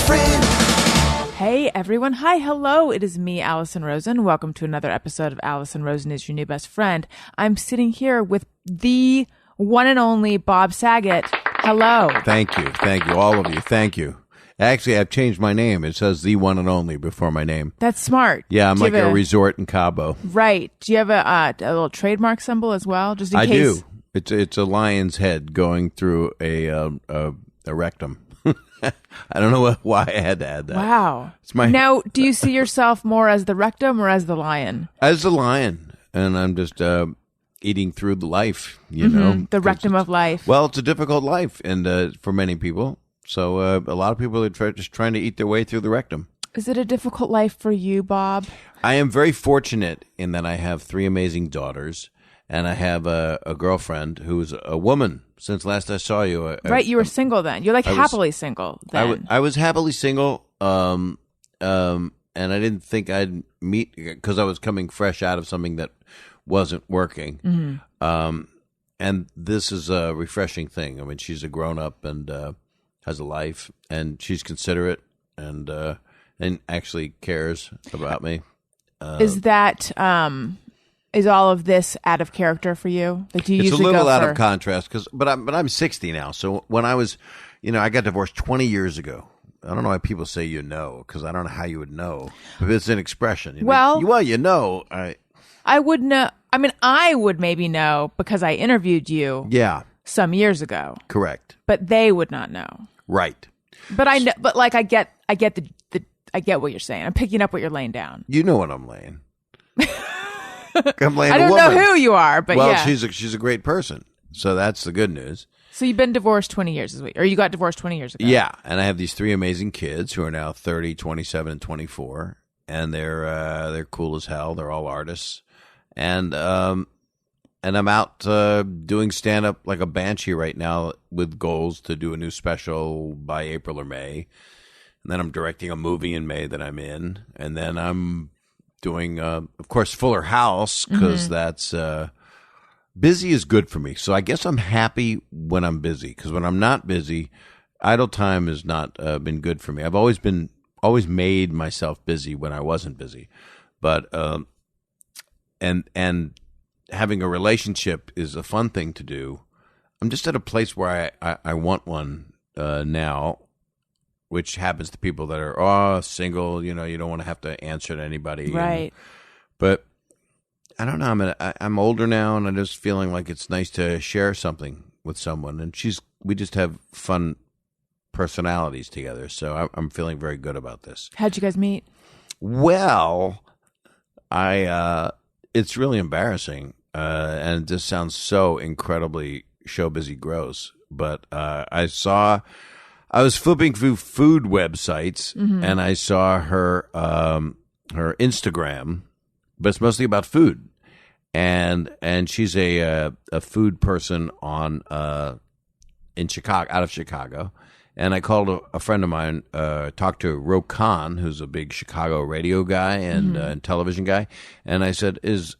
friend. Hey everyone. Hi, hello. It is me, Allison Rosen. Welcome to another episode of Allison Rosen is Your New Best Friend. I'm sitting here with the one and only Bob Saget. Hello. Thank you. Thank you. All of you. Thank you. Actually, I've changed my name. It says the one and only before my name. That's smart. Yeah, I'm like a resort in Cabo. Right. Do you have a little trademark symbol as well? Just in I case. do. It's a lion's head going through a rectum. I don't know why I had to add that. Wow. It's my Now, do you see yourself more as the rectum or as the lion? as the lion, and I'm just eating through the life. You know, The rectum of life. Well, it's a difficult life, and for many people. So a lot of people are just trying to eat their way through the rectum. Is it a difficult life for you, Bob? I am very fortunate in that I have 3 amazing daughters, and I have a girlfriend who's a woman. Since last I saw you, Right, you were single then. You're like happily single then. I was happily single, and I didn't think I'd meet because I was coming fresh out of something that wasn't working. And this is a refreshing thing. I mean, she's a grown up and has a life, and she's considerate and actually cares about me. Is that is all of this out of character for you? Like, do you It's a usually little go out for... of contrast but I'm 60 now. So when I was, I got divorced 20 years ago. I don't know why people say because I don't know how you would know. But it's an expression. Well, I would know. I mean, I would maybe know because I interviewed you. Yeah. Some years ago. Correct. But they would not know. Right. But I know. But like, I get I get what you're saying. I'm picking up what you're laying down. You know what I'm laying. I'm laying. I don't know who you are, but well, yeah. she's a great person. So that's the good news. So you've been divorced 20 years this week, or you got divorced 20 years ago. Yeah, and I have these 3 amazing kids who are now 30, 27, and 24, and they're cool as hell. They're all artists, and I'm out doing stand up like a banshee right now with goals to do a new special by April or May, and then I'm directing a movie in May that I'm in, and then I'm doing of course Fuller House because that's. Busy is good for me, so I guess I'm happy when I'm busy. Because when I'm not busy, idle time has not been good for me. I've always made myself busy when I wasn't busy, but and having a relationship is a fun thing to do. I'm just at a place where I want one now, which happens to people that are single. You don't want to have to answer to anybody, right? But I don't know. I'm older now, and I'm just feeling like it's nice to share something with someone. And we just have fun personalities together, so I'm feeling very good about this. How'd you guys meet? Well, it's really embarrassing, and it just sounds so incredibly show busy gross. But I was flipping through food websites, and I saw her Instagram, but it's mostly about food. And she's a food person in Chicago, out of Chicago. And I called a friend of mine, talked to Ro Khan, who's a big Chicago radio guy and television guy. And I said, is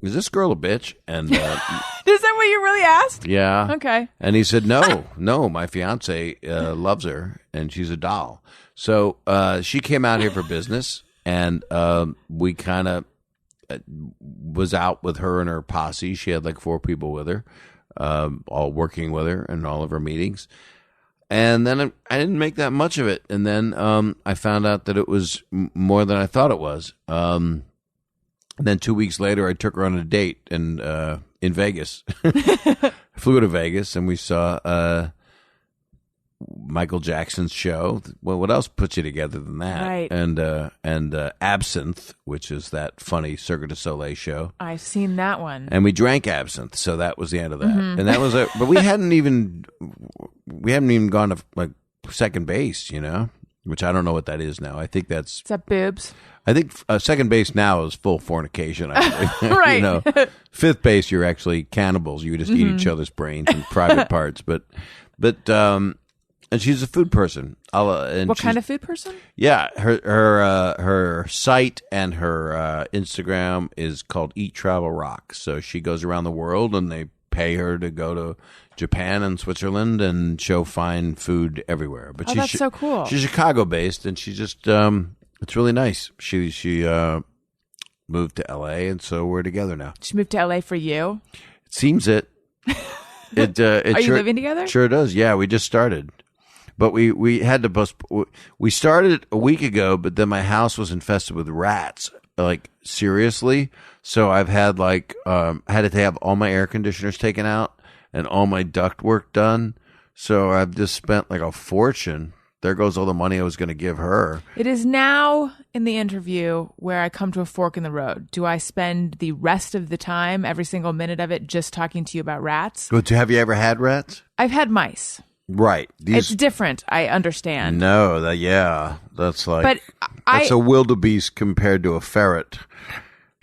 this girl a bitch? And is that what you really asked? Yeah. Okay. And he said, no, my fiance loves her, and she's a doll. So she came out here for business, and we kind of was out with her and her posse. She had like 4 people with her, all working with her in all of her meetings. And then I didn't make that much of it. And then I found out that it was more than I thought it was. And then 2 weeks later, I took her on a date in Vegas. I flew to Vegas, and we saw Michael Jackson's show. Well, what else puts you together than that? Right. And absinthe, which is that funny Cirque du Soleil show. I've seen that one. And we drank absinthe, so that was the end of that. And that was but we hadn't even gone to like second base, which I don't know what that is now. I think Is that boobs? I think second base now is full fornication. I believe. Right. Fifth base, you're actually cannibals. You just eat each other's brains and private parts. But and she's a food person. What kind of food person? Yeah, her site and her Instagram is called Eat Travel Rock. So she goes around the world, and they pay her to go to Japan and Switzerland, and she'll find food everywhere. But that's so cool. She's Chicago-based, and she just it's really nice. She moved to L.A., and so we're together now. She moved to L.A. for you? It seems it. Are you living together? Sure does. Yeah, we just started. But we had to postpone. We started a week ago, but then my house was infested with rats, like seriously. So I've had had to have all my air conditioners taken out and all my duct work done. So I've just spent like a fortune. There goes all the money I was going to give her. It is now in the interview where I come to a fork in the road. Do I spend the rest of the time, every single minute of it, just talking to you about rats? But have you ever had rats? I've had mice. Right. It's different. I understand. No, that's like, that's a wildebeest compared to a ferret.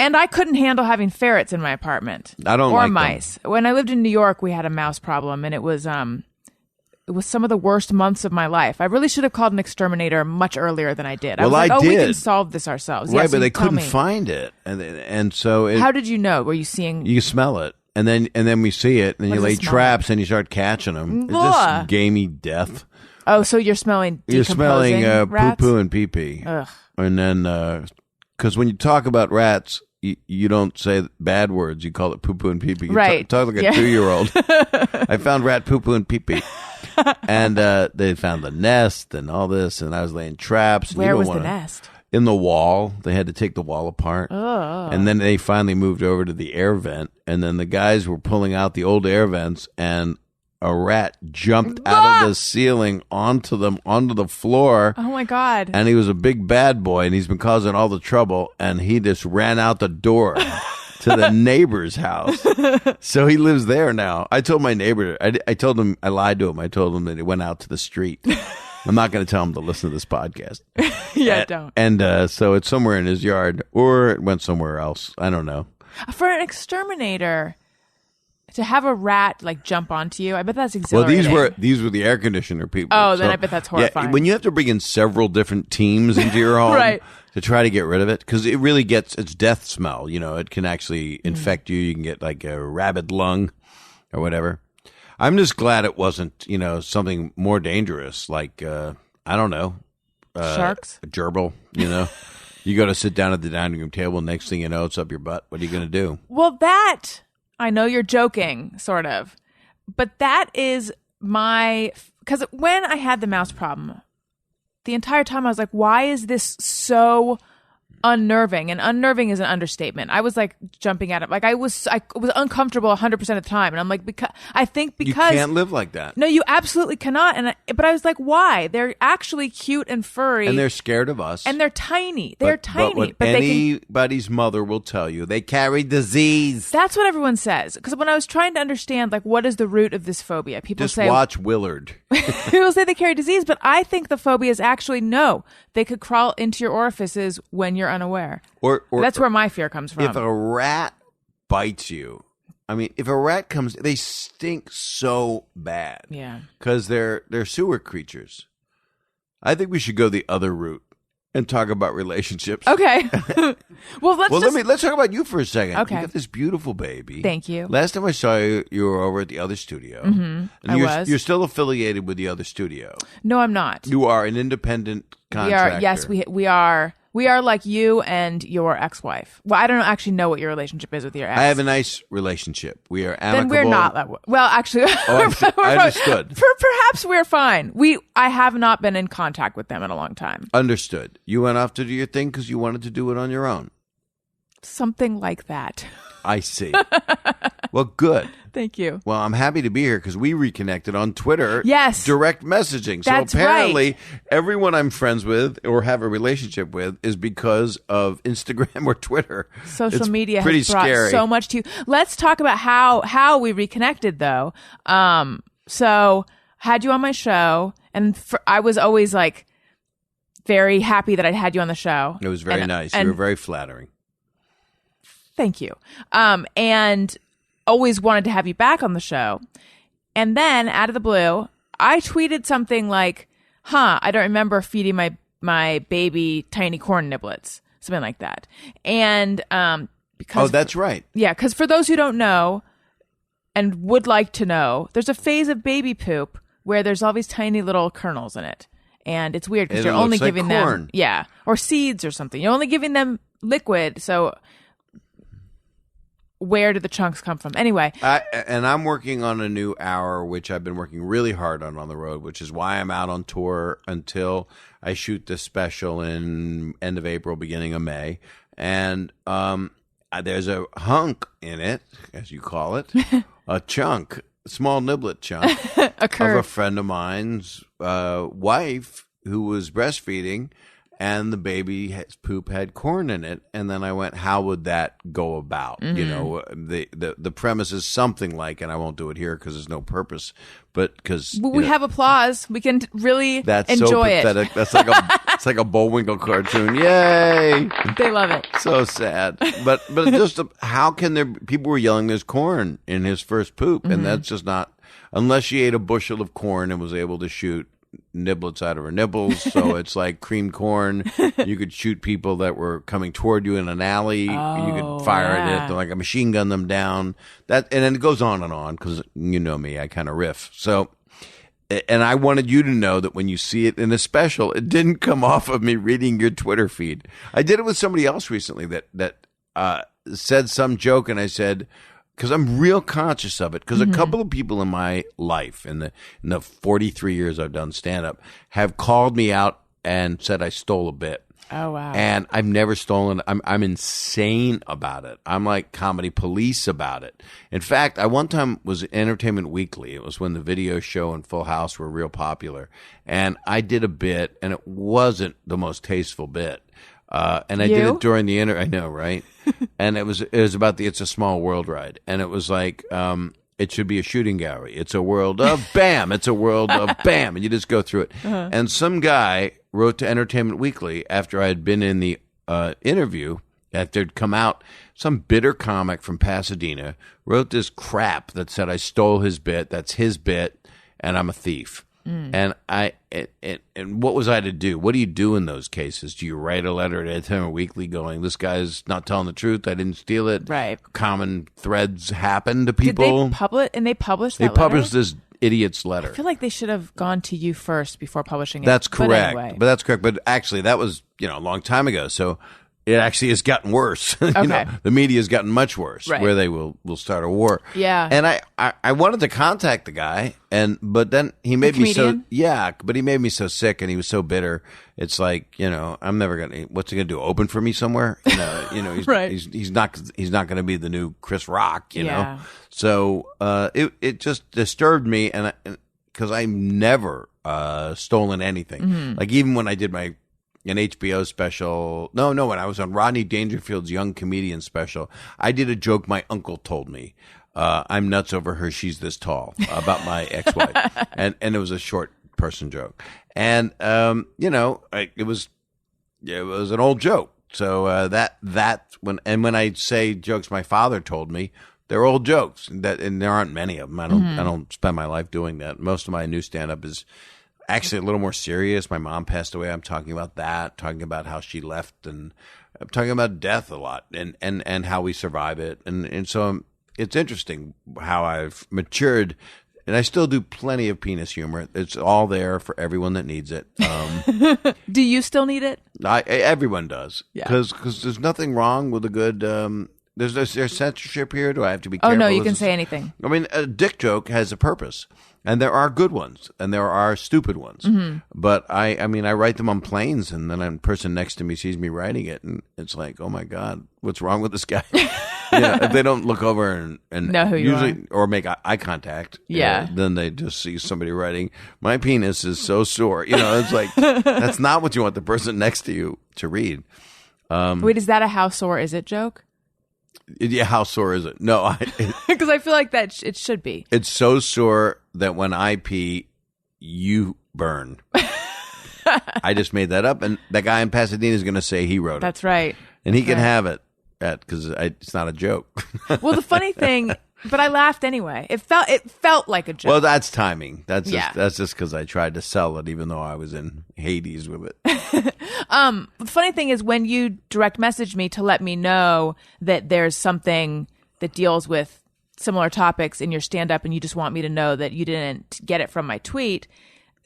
And I couldn't handle having ferrets in my apartment. I don't like mice. When I lived in New York, we had a mouse problem, and it was some of the worst months of my life. I really should have called an exterminator much earlier than I did. I was like, we can solve this ourselves. Right, but they couldn't find it, and so how did you know? Were you seeing? You smell it. And then we see it, and then you lay traps, and you start catching them. It's just gamey death. Oh, so you're smelling poo-poo and pee-pee. Ugh. And then, because when you talk about rats, you don't say bad words. You call it poo-poo and pee-pee. You right. talk like a 2-year-old. I found rat poo-poo and pee-pee. And they found the nest and all this, and I was laying traps. Where was the nest? In the wall. They had to take the wall apart. Oh. And then they finally moved over to the air vent. And then the guys were pulling out the old air vents, and a rat jumped out of the ceiling onto the floor. Oh, my God. And he was a big bad boy, and he's been causing all the trouble. And he just ran out the door to the neighbor's house. So he lives there now. I told my neighbor, I told him, I lied to him. I told him that he went out to the street. I'm not going to tell him to listen to this podcast. Don't. And so it's somewhere in his yard, or it went somewhere else. I don't know. For an exterminator to have a rat like jump onto you, I bet that's exhilarating. Well, these were the air conditioner people. Oh, then I bet that's horrifying. Yeah, when you have to bring in several different teams into your home right. to try to get rid of it, because it really it's death smell. You know, it can actually infect you. You can get like a rabid lung or whatever. I'm just glad it wasn't, something more dangerous, like, I don't know. Sharks? A gerbil, You go to sit down at the dining room table, next thing you know, it's up your butt. What are you going to do? Well, I know you're joking, sort of. But that is because when I had the mouse problem, the entire time I was like, why is this so unnerving? And unnerving is an understatement. I was like jumping at it. Like I was uncomfortable 100% of the time. And I'm like, because you can't live like that. No, you absolutely cannot. But I was like, why? They're actually cute and furry. And they're scared of us. And they're tiny. They're tiny. But anybody's mother will tell you, they carry disease. That's what everyone says. Because when I was trying to understand, like, what is the root of this phobia? People say, watch Willard. People say they carry disease, but I think the phobia is actually no. They could crawl into your orifices when you're unaware. Or that's where my fear comes from. If a rat bites you, if a rat comes, they stink so bad. Yeah. Because they're sewer creatures. I think we should go the other route and talk about relationships. Okay. Let's talk about you for a second. Okay. You got this beautiful baby. Thank you. Last time I saw you, you were over at the other studio. Mm-hmm. And you're still affiliated with the other studio. No, I'm not. You are an independent contractor. Yes, we are. We are like you and your ex-wife. Well, I don't actually know what your relationship is with your ex. I have a nice relationship. We are amicable. Then we're not that way. Well, actually, I understood. Perhaps we're fine. I have not been in contact with them in a long time. Understood. You went off to do your thing because you wanted to do it on your own. Something like that. I see. Well, good. Thank you. Well, I'm happy to be here because we reconnected on Twitter. Yes. Direct messaging. That's so apparently, right. Everyone I'm friends with or have a relationship with is because of Instagram or Twitter. Social media pretty has brought scary. so much to you. Let's talk about how we reconnected, though. So had you on my show, and I was always like very happy that I had you on the show. It was very nice. You were very flattering. Thank you. And always wanted to have you back on the show. And then out of the blue, I tweeted something like, I don't remember feeding my baby tiny corn niblets, something like that. And because that's right. Yeah, because for those who don't know, and would like to know, there's a phase of baby poop where there's all these tiny little kernels in it. And it's weird because you're only giving them, or seeds or something. You're only giving them liquid. So where do the chunks come from? Anyway. And I'm working on a new hour, which I've been working really hard on the road, which is why I'm out on tour until I shoot this special in end of April, beginning of May. And there's a hunk in it, as you call it, a chunk, a small niblet chunk of a friend of mine's wife who was breastfeeding, and the baby's poop had corn in it. And then I went, how would that go about? You know, the premise is something like, and I won't do it here because there's no purpose, but because we have applause, we can really that's enjoy so pathetic. it. That's like it's like a Bullwinkle cartoon. Yay! They love it. So sad. But just how can there? People were yelling, "There's corn in his first poop," and that's just not. Unless she ate a bushel of corn and was able to shoot niblets out of her nipples, so it's like creamed corn. You could shoot people that were coming toward you in an alley. You could fire at it, like a machine gun them down. And then it goes on because you know me, I kind of riff. So, and I wanted you to know that when you see it in a special, it didn't come off of me reading your Twitter feed. I did it with somebody else recently that said some joke, and I said, because I'm real conscious of it, because a couple of people in my life, in the 43 years I've done stand-up, have called me out and said I stole a bit. Oh, wow. And I've never stolen. I'm insane about it. I'm like comedy police about it. In fact, I one time was at Entertainment Weekly. It was when the video show and Full House were real popular. And I did a bit, and it wasn't the most tasteful bit. And I did it during the I know, right? And it was about the It's a Small World ride. And it was like, it should be a shooting gallery. It's a world of bam. It's a world of bam. And you just go through it. And some guy wrote to Entertainment Weekly after I had been in the interview, after it'd come out, some bitter comic from Pasadena wrote this crap that said I stole his bit. That's his bit. And I'm a thief. And and what was I to do? What do you do in those cases? Do you write a letter to Entertainment Weekly going, "This guy's not telling the truth. I didn't steal it." Right. Common threads happen to people. Did they publish? And they published that They published this idiot's letter. I feel like they should have gone to you first before publishing it. That's correct. But anyway. That's correct. But actually, that was a long time ago. So it actually has gotten worse. Okay. The media has gotten much worse, where they will start a war. Yeah. And I wanted to contact the guy, but then he made me so but he made me so sick, and he was so bitter. It's like, I'm never gonna. What's he gonna do? Open for me somewhere? He's right. He's not gonna be the new Chris Rock. You know. Yeah. So it just disturbed me, and because I've never stolen anything. Like even when I did an HBO special. No, when I was on Rodney Dangerfield's Young Comedian special, I did a joke my uncle told me. I'm nuts over her. She's this tall, about my ex-wife. and it was a short person joke. And, it was an old joke. So, when I say jokes my father told me, they're old jokes, and there aren't many of them. I don't spend my life doing that. Most of my new stand-up is actually a little more serious. My mom passed away. I'm talking about that, talking about how she left, and I'm talking about death a lot, and how we survive it. And so it's interesting how I've matured, and I still do plenty of penis humor. It's all there for everyone that needs it. Do you still need it? Everyone does. Yeah. Because there's nothing wrong with a good... There's censorship here? Do I have to be careful? Oh, no, you can say anything. I mean, a dick joke has a purpose. And there are good ones, and there are stupid ones. But I write them on planes, and then a person next to me sees me writing it, and it's like, oh my God, what's wrong with this guy? If they don't look over and know who you are, or make eye contact, then they just see somebody writing, "My penis is so sore." It's like that's not what you want the person next to you to read. Wait, is that a "how sore is it" joke? Yeah, how sore is it? No, because I feel like that it should be. It's so sore that when I pee, you burn. I just made that up, and that guy in Pasadena is going to say he wrote it. That's right. And he can have it, because it's not a joke. Well, the funny thing, but I laughed anyway. It felt like a joke. Well, that's timing. That's just because I tried to sell it, even though I was in Hades with it. The funny thing is when you direct message me to let me know that there's something that deals with similar topics in your stand-up and you just want me to know that you didn't get it from my tweet,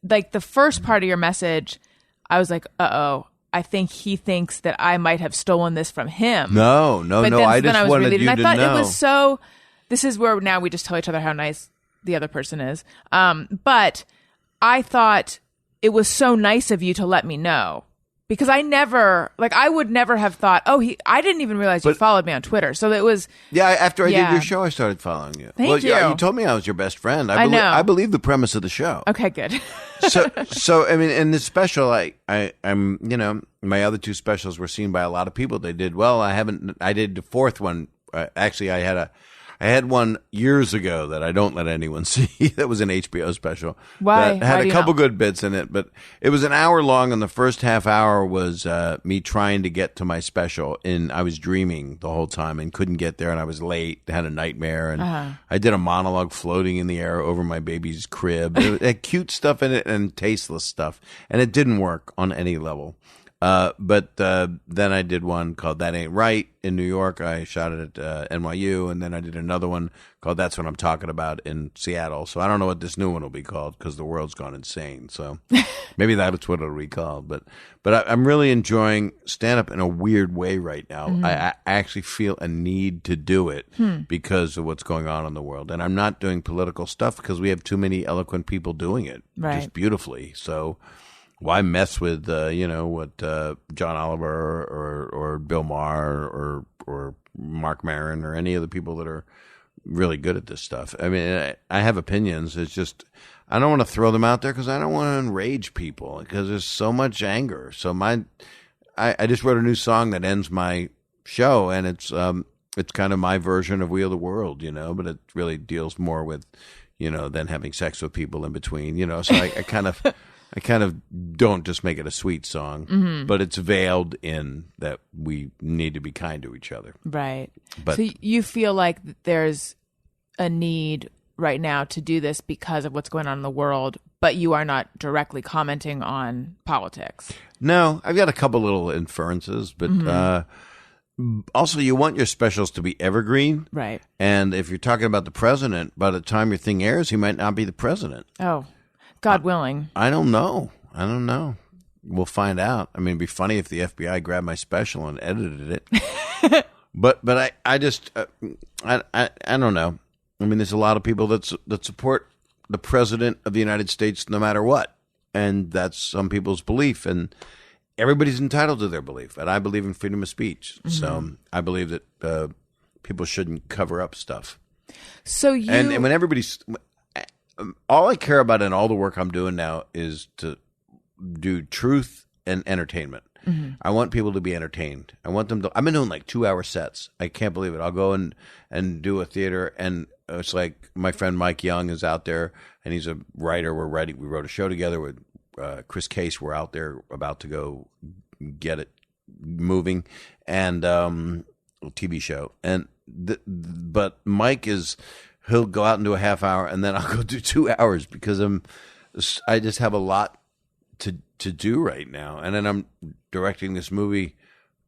like the first part of your message, I was like, uh-oh, I think he thinks that I might have stolen this from him. No. I just wanted you to know. And I thought it was so, this is where now we just tell each other how nice the other person is. But I thought it was so nice of you to let me know. Because I would never have thought, I didn't even realize you followed me on Twitter. So it was. Yeah, after I did your show, I started following you. Thank you. Yeah, you told me I was your best friend. I know. I believe the premise of the show. Okay, good. so I mean, in this special, I'm my other two specials were seen by a lot of people. They did well. I did the fourth one. Actually, I had one years ago that I don't let anyone see. That was an HBO special. Why? That had Why a couple good bits in it, but it was an hour long, and the first half hour was me trying to get to my special. And I was dreaming the whole time and couldn't get there, and I was late, had a nightmare, and I did a monologue floating in the air over my baby's crib. It had cute stuff in it and tasteless stuff, and it didn't work on any level. But then I did one called That Ain't Right in New York. I shot it at NYU, and then I did another one called That's What I'm Talking About in Seattle. So I don't know what this new one will be called because the world's gone insane. So maybe that's what it'll be called. But I'm really enjoying stand-up in a weird way right now. Mm-hmm. I actually feel a need to do it because of what's going on in the world. And I'm not doing political stuff because we have too many eloquent people doing it just beautifully. So why mess with what John Oliver or Bill Maher or Mark Maron or any of the people that are really good at this stuff? I mean, I have opinions. It's just I don't want to throw them out there because I don't want to enrage people because there's so much anger. So I just wrote a new song that ends my show, and it's kind of my version of We Are the World, but it really deals more with than having sex with people in between, So I kind of don't just make it a sweet song, but it's veiled in that we need to be kind to each other. Right. But, so you feel like there's a need right now to do this because of what's going on in the world, but you are not directly commenting on politics. No, I've got a couple little inferences, but also you want your specials to be evergreen. Right. And if you're talking about the president, by the time your thing airs, he might not be the president. Oh, God willing. I don't know. We'll find out. I mean, it'd be funny if the FBI grabbed my special and edited it. but I just I don't know. I mean, there's a lot of people that support the president of the United States no matter what, and that's some people's belief, and everybody's entitled to their belief. And I believe in freedom of speech, so I believe that people shouldn't cover up stuff. So and when everybody's all I care about in all the work I'm doing now is to do truth and entertainment. I want people to be entertained. I want them to. I've been doing like 2-hour sets. I can't believe it. I'll go and do a theater, and it's like my friend Mike Young is out there, and he's a writer. We wrote a show together with Chris Case. We're out there about to go get it moving, and a TV show. But Mike is. He'll go out and do a half hour, and then I'll go do 2 hours because I just have a lot to do right now. And then I'm directing this movie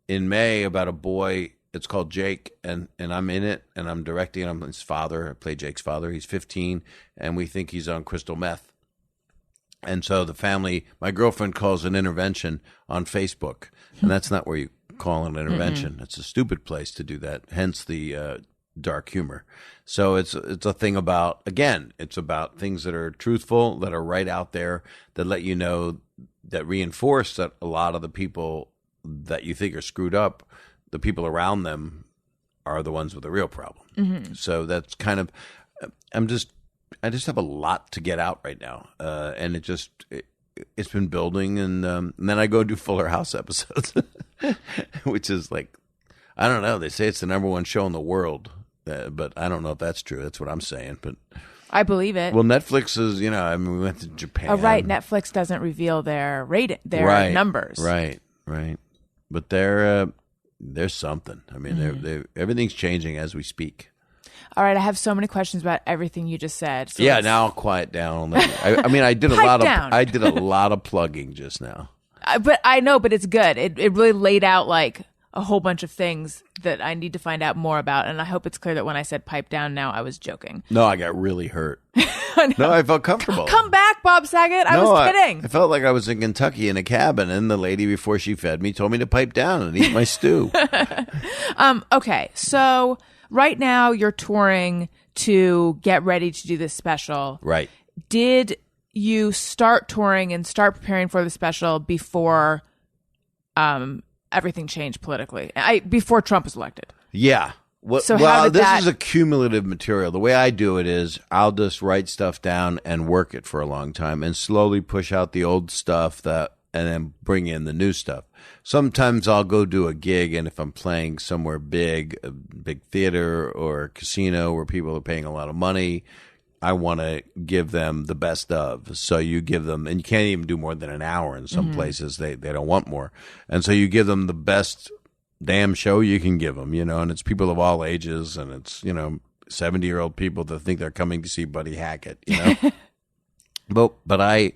in May about a boy. It's called Jake, and I'm in it, and I'm directing it. I'm his father. I play Jake's father. He's 15, and we think he's on crystal meth. And so the family, my girlfriend calls an intervention on Facebook, and that's not where you call an intervention. It's a stupid place to do that, hence the dark humor. So it's a thing about, again, it's about things that are truthful, that are right out there, that let you know, that reinforce that a lot of the people that you think are screwed up, the people around them are the ones with the real problem. So that's kind of, I just have a lot to get out right now. And it's been building, and then I go do Fuller House episodes, which is like, I don't know. They say it's the #1 show in the world. But I don't know if that's true. That's what I'm saying. But I believe it. Well, Netflix is, we went to Japan. Oh, right. Netflix doesn't reveal their numbers. Right. But there's something. I mean, everything's changing as we speak. All right, I have so many questions about everything you just said. So now I'll quiet down. I did I did a lot of plugging just now. But I know, but it's good. It really laid out like a whole bunch of things that I need to find out more about. And I hope it's clear that when I said pipe down now, I was joking. No, I got really hurt. No, I felt comfortable. Come back, Bob Saget. I was kidding. I felt like I was in Kentucky in a cabin, and the lady before she fed me told me to pipe down and eat my stew. Okay, so right now you're touring to get ready to do this special. Right. Did you start touring and start preparing for the special before everything changed politically? Before Trump was elected? Yeah. This is a cumulative material. The way I do it is I'll just write stuff down and work it for a long time and slowly push out the old stuff and then bring in the new stuff. Sometimes I'll go do a gig, and if I'm playing somewhere big, a big theater or a casino where people are paying a lot of money, I want to give them the best of. So you give them, and you can't even do more than an hour in some places. They don't want more. And so you give them the best damn show you can give them, and it's people of all ages, and it's, 70-year-old people that think they're coming to see Buddy Hackett, But I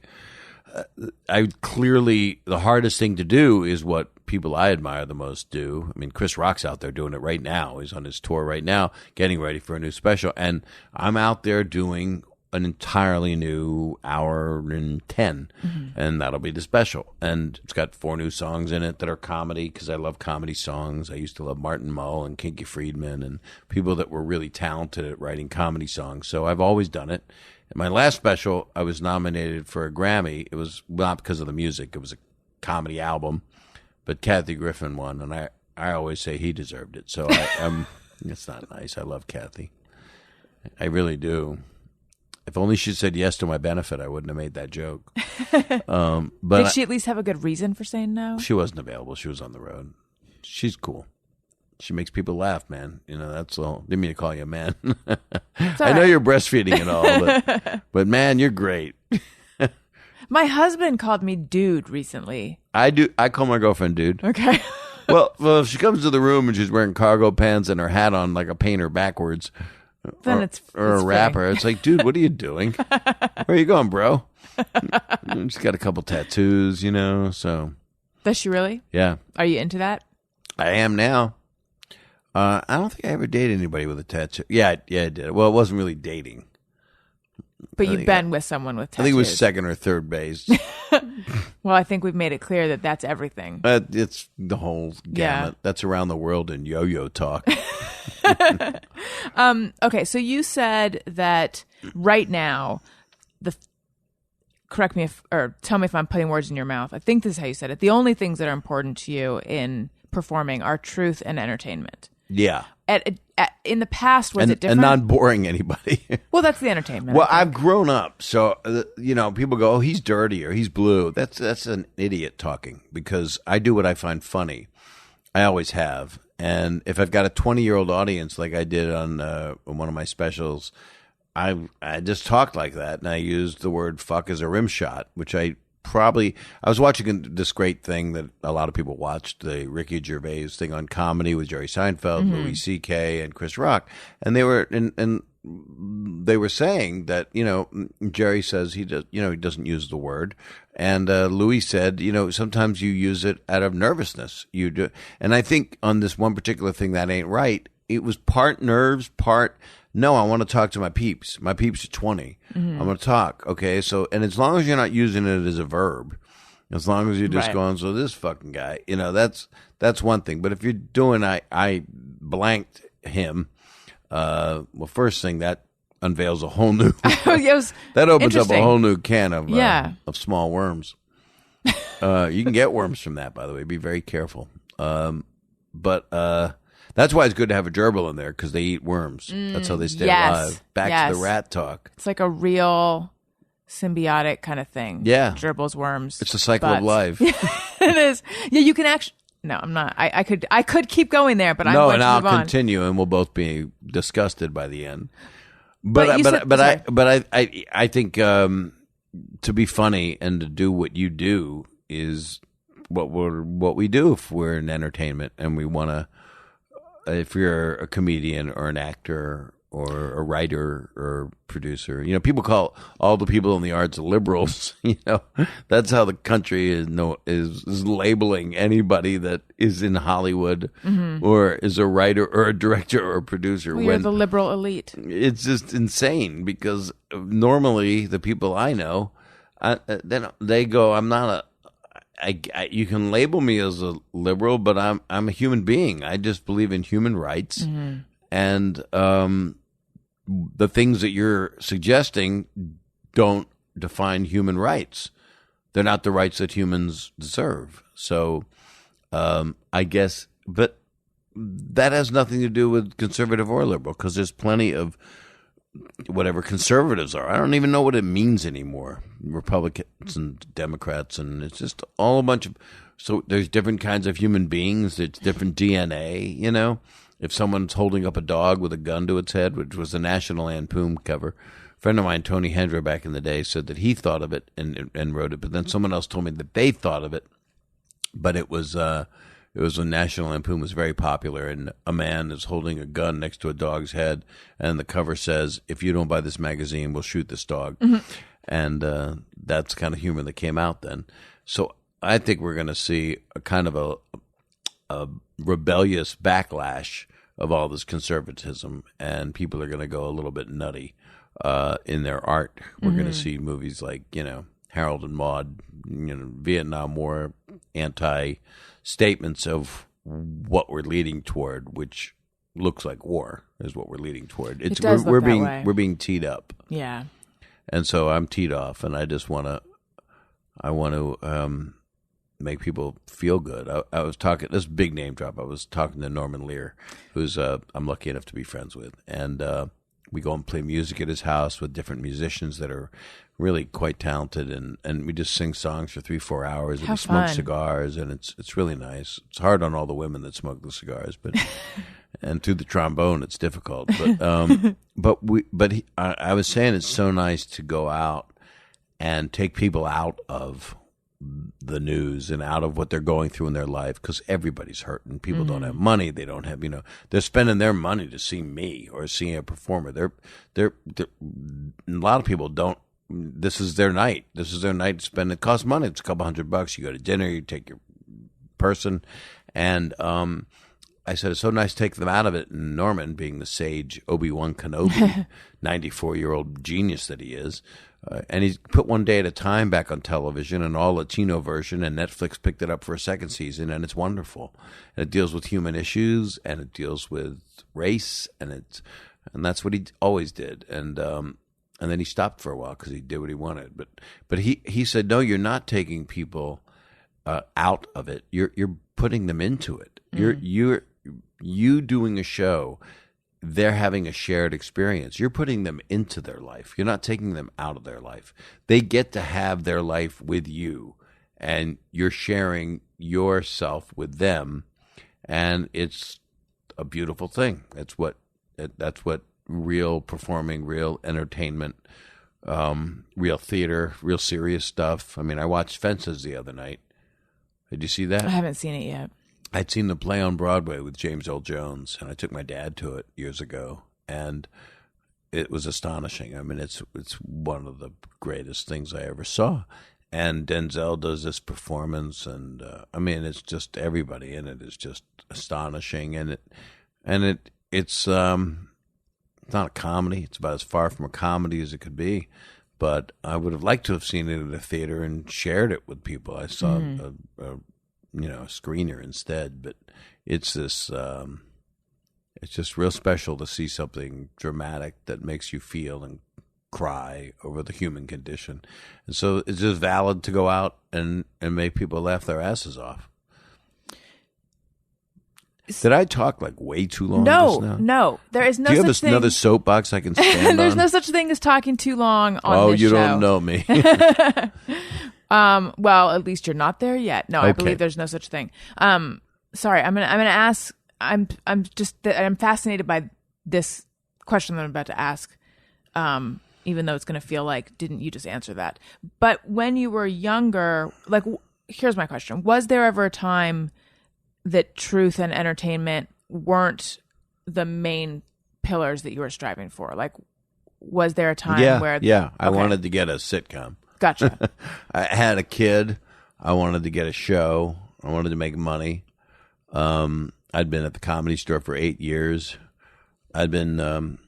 clearly, the hardest thing to do is what people I admire the most do. I mean, Chris Rock's out there doing it right now. He's on his tour right now, getting ready for a new special. And I'm out there doing an entirely new hour and 10, and that'll be the special. And it's got 4 new songs in it that are comedy, because I love comedy songs. I used to love Martin Mull and Kinky Friedman and people that were really talented at writing comedy songs. So I've always done it. In my last special, I was nominated for a Grammy. It was not because of the music. It was a comedy album. But Kathy Griffin won, and I always say he deserved it. So it's not nice. I love Kathy. I really do. If only she said yes to my benefit, I wouldn't have made that joke. But did she at least have a good reason for saying no? She wasn't available. She was on the road. She's cool. She makes people laugh, man. That's all. Didn't mean to call you a man. I know you're breastfeeding and all, but man, you're great. My husband called me dude recently. I do. I call my girlfriend dude. Okay. well, if she comes to the room and she's wearing cargo pants and her hat on like a painter backwards, then or it's a rapper, it's like, dude, what are you doing? Where are you going, bro? She's got a couple tattoos, so. Does she really? Yeah. Are you into that? I am now. I don't think I ever dated anybody with a tattoo. Yeah, I did. Well, it wasn't really dating. But you've been with someone with tattoos. I think it was second or third base. Well, I think we've made it clear that that's everything. It's the whole gamut. Yeah. That's around the world in yo-yo talk. Okay, so you said that right now, correct me or tell me if I'm putting words in your mouth. I think this is how you said it. The only things that are important to you in performing are truth and entertainment. Yeah. In the past, was it different? And not boring anybody. Well, that's the entertainment. Well, I've grown up, so people go, "Oh, he's dirty" or "He's blue." That's an idiot talking, because I do what I find funny. I always have, and if I've got a 20-year-old audience like I did on one of my specials, I just talked like that, and I used the word "fuck" as a rim shot, which I was watching this great thing that a lot of people watched, the Ricky Gervais thing on comedy with Jerry Seinfeld, Louis C.K. and Chris Rock, and they were they were saying that Jerry says he doesn't use the word, and Louis said sometimes you use it out of nervousness. You do, and I think on this one particular thing that ain't right. It was part nerves, part. No, I want to talk to my peeps. My peeps are 20. I'm going to talk. Okay. So, and as long as you're not using it as a verb, as long as you're just going, so this fucking guy, that's one thing. But if you're doing, I blanked him. Well, first thing that unveils a whole new, that opens up a whole new can of small worms. You can get worms from that, by the way. Be very careful. But that's why it's good to have a gerbil in there, because they eat worms. That's how they stay alive. Back to the rat talk. It's like a real symbiotic kind of thing. Yeah. Gerbils, worms. It's a cycle of life. It is. Yeah, you can actually. No, I'm not. I could keep going there, but I'm going to move on. I'll continue, and we'll both be disgusted by the end. But I think to be funny and to do what you do is what we do if we're in entertainment, and we want to. If you're a comedian or an actor or a writer or producer. You know, people call all the people in the arts liberals. You know, that's how the country is labeling anybody that is in Hollywood or is a writer or a director or a producer. We are the liberal elite. It's just insane because normally the people I know, then they go, I'm not a. You can label me as a liberal, but I'm a human being. I just believe in human rights, and the things that you're suggesting don't define human rights. They're not the rights that humans deserve. So, I guess, but that has nothing to do with conservative or liberal, because there's plenty of whatever conservatives are. I don't even know what it means anymore. Republicans and Democrats, and it's just all a bunch of. So there's different kinds of human beings. There's different DNA. You know, if someone's holding up a dog with a gun to its head, which was the National Lampoon cover, a friend of mine, Tony Hendra, back in the day, said that he thought of it and wrote it. But then someone else told me that they thought of it, but it was when National Lampoon was very popular, and a man is holding a gun next to a dog's head, and the cover says, "If you don't buy this magazine, we'll shoot this dog." And that's the kind of humor that came out then. So I think we're going to see a kind of a rebellious backlash of all this conservatism, and people are going to go a little bit nutty in their art. We're going to see movies like, you know, Harold and Maude, you know, Vietnam War, statements of what we're leading toward, which looks like war, is what we're leading toward. It does look that way. We're being teed up. Yeah. And so I'm teed off, and I just want to make people feel good. I was talking, this big name drop, I was talking to Norman Lear, who's I'm lucky enough to be friends with, and we go and play music at his house with different musicians that are really quite talented, and we just sing songs for 3-4 hours, and we smoke cigars, and it's really nice. It's hard on all the women that smoke the cigars, but and to the trombone it's difficult. But I was saying it's so nice to go out and take people out of the news and out of what they're going through in their life, because everybody's hurting. People don't have money. They don't have, they're spending their money to see me or see a performer. A lot of people don't. This is their night. This is their night to spend. It costs money. It's a couple $100. You go to dinner, you take your person. And I said, it's so nice to take them out of it. And Norman, being the sage Obi-Wan Kenobi, 94-year-old genius that he is, and he put One Day at a Time back on television, an all-Latino version, and Netflix picked it up for a second season, and it's wonderful. And it deals with human issues, and it deals with race, and that's what he always did. And then he stopped for a while because he did what he wanted. But he said, no, you're not taking people out of it. You're putting them into it. You doing a show, they're having a shared experience. You're putting them into their life. You're not taking them out of their life. They get to have their life with you, and you're sharing yourself with them, and it's a beautiful thing. That's what real performing, real entertainment, real theater, real serious stuff. I mean, I watched Fences the other night. Did you see that? I haven't seen it yet. I'd seen the play on Broadway with James Earl Jones, and I took my dad to it years ago, and it was astonishing. I mean, it's one of the greatest things I ever saw. And Denzel does this performance, and I mean, it's just everybody in it is just astonishing, and it's not a comedy. It's about as far from a comedy as it could be. But I would have liked to have seen it at a theater and shared it with people. I saw a screener instead. But it's this. It's just real special to see something dramatic that makes you feel and cry over the human condition. And so it's just valid to go out and make people laugh their asses off. Did I talk like way too long just now? No. There is no such thing. Do you have another soapbox I can stand on? There's no such thing as talking too long on this show. Oh, you don't know me. Well, at least you're not there yet. No, okay. I believe there's no such thing. Sorry, I'm gonna ask. I'm fascinated by this question that I'm about to ask. Even though it's gonna feel like, didn't you just answer that? But when you were younger, like, here's my question: was there ever a time that truth and entertainment weren't the main pillars that you were striving for? Like, was there a time where... I wanted to get a sitcom. Gotcha. I had a kid. I wanted to get a show. I wanted to make money. I'd been at the Comedy Store for 8 years. I'd gone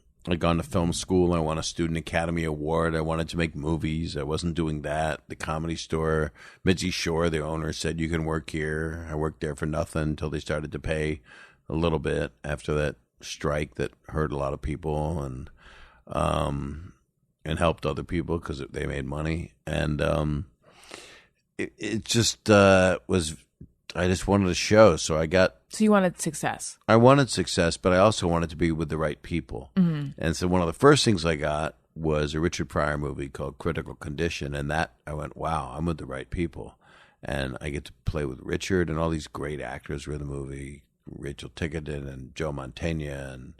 to film school. I won a Student Academy Award. I wanted to make movies. I wasn't doing that. The Comedy Store, Mitzi Shore, the owner, said, you can work here. I worked there for nothing until they started to pay a little bit after that strike that hurt a lot of people and helped other people because they made money. And it just was, I just wanted a show. So you wanted success. I wanted success, but I also wanted to be with the right people. Mm-hmm. And so one of the first things I got was a Richard Pryor movie called Critical Condition. And that I went, wow, I'm with the right people. And I get to play with Richard, and all these great actors were in the movie. Rachel Ticotin and Joe Mantegna and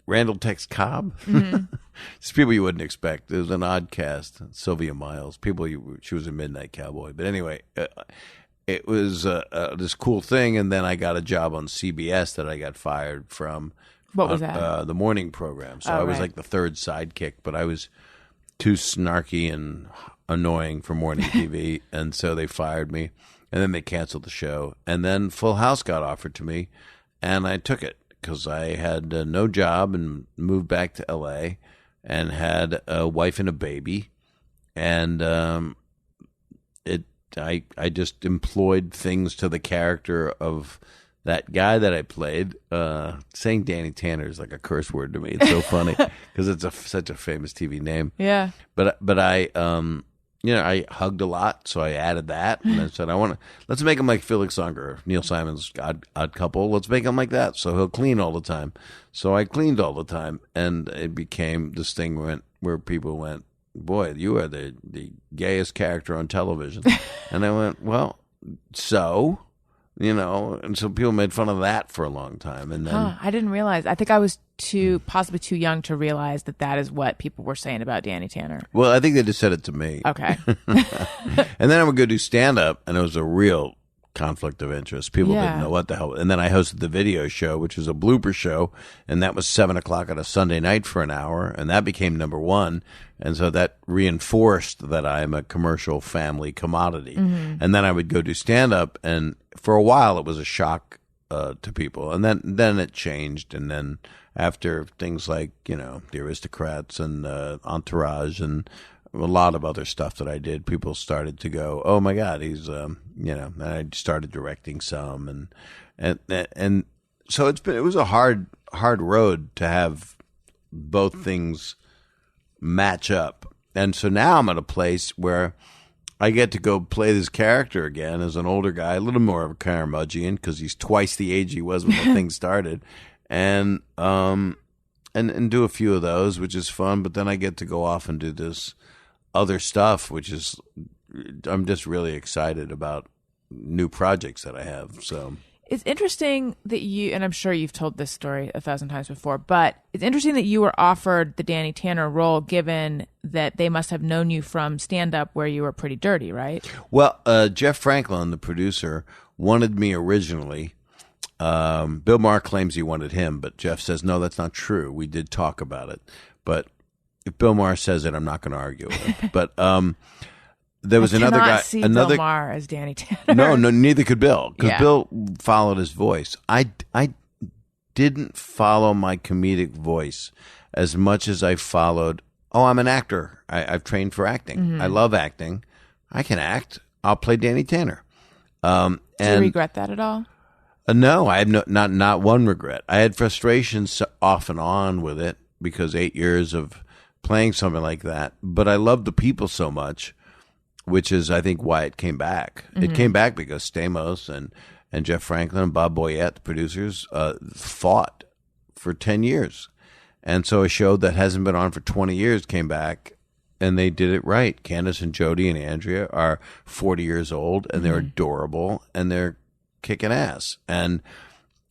Randall Tex Cobb. Mm-hmm. It's people you wouldn't expect. It was an odd cast. Sylvia Miles. She was a Midnight Cowboy. But anyway, it was this cool thing. And then I got a job on CBS that I got fired from. What was that? The morning program. So I was like the third sidekick, but I was too snarky and annoying for morning TV. And so they fired me. And then they canceled the show. And then Full House got offered to me, and I took it because I had no job and moved back to L.A. and had a wife and a baby. And I just employed things to the character of that guy that I played. Saying Danny Tanner is like a curse word to me. It's so funny because it's such a famous TV name. Yeah. But I I hugged a lot, so I added that, and I said, let's make him like Felix Unger, Neil Simon's odd Couple. Let's make him like that, so he'll clean all the time. So I cleaned all the time, and it became this thing where people went, boy, you are the gayest character on television. And I went, well, so... and so people made fun of that for a long time. And then I didn't realize. I think I was possibly too young to realize that is what people were saying about Danny Tanner. Well, I think they just said it to me. Okay. And then I would go do stand-up, and it was a real conflict of interest. People didn't know what the hell. And then I hosted the video show, which was a blooper show, and that was 7:00 on a Sunday night for an hour, and that became number one. And so that reinforced that I'm a commercial family commodity. Mm-hmm. And then I would go do stand-up, and for a while it was a shock to people. And then it changed. And then after things like, The Aristocrats and Entourage and a lot of other stuff that I did, people started to go, oh my God, he's, and I started directing some. And so it was a hard road to have both things match up. And so now I'm at a place where I get to go play this character again as an older guy, a little more of a curmudgeon because he's twice the age he was when the thing started, and do a few of those, which is fun. But then I get to go off and do this other stuff, which is I'm just really excited about new projects that I have. So it's interesting that and I'm sure you've told this story 1,000 times before, but it's interesting that you were offered the Danny Tanner role, given that they must have known you from stand-up where you were pretty dirty, right? Well, Jeff Franklin, the producer, wanted me originally. Bill Maher claims he wanted him, but Jeff says, no, that's not true. We did talk about it. But if Bill Maher says it, I'm not going to argue with it. But there was another guy. See Bill Maher as Danny Tanner. No, neither could Bill, because Bill followed his voice. I didn't follow my comedic voice as much as I followed. Oh, I'm an actor. I've trained for acting. Mm-hmm. I love acting. I can act. I'll play Danny Tanner. Do you regret that at all? No, I have not one regret. I had frustrations off and on with it because 8 years of playing something like that. But I loved the people so much, which is, I think, why it came back. Mm-hmm. It came back because Stamos and Jeff Franklin and Bob Boyette, the producers, fought for 10 years. And so a show that hasn't been on for 20 years came back, and they did it right. Candace and Jody and Andrea are 40 years old, and they're adorable, and they're kicking ass. And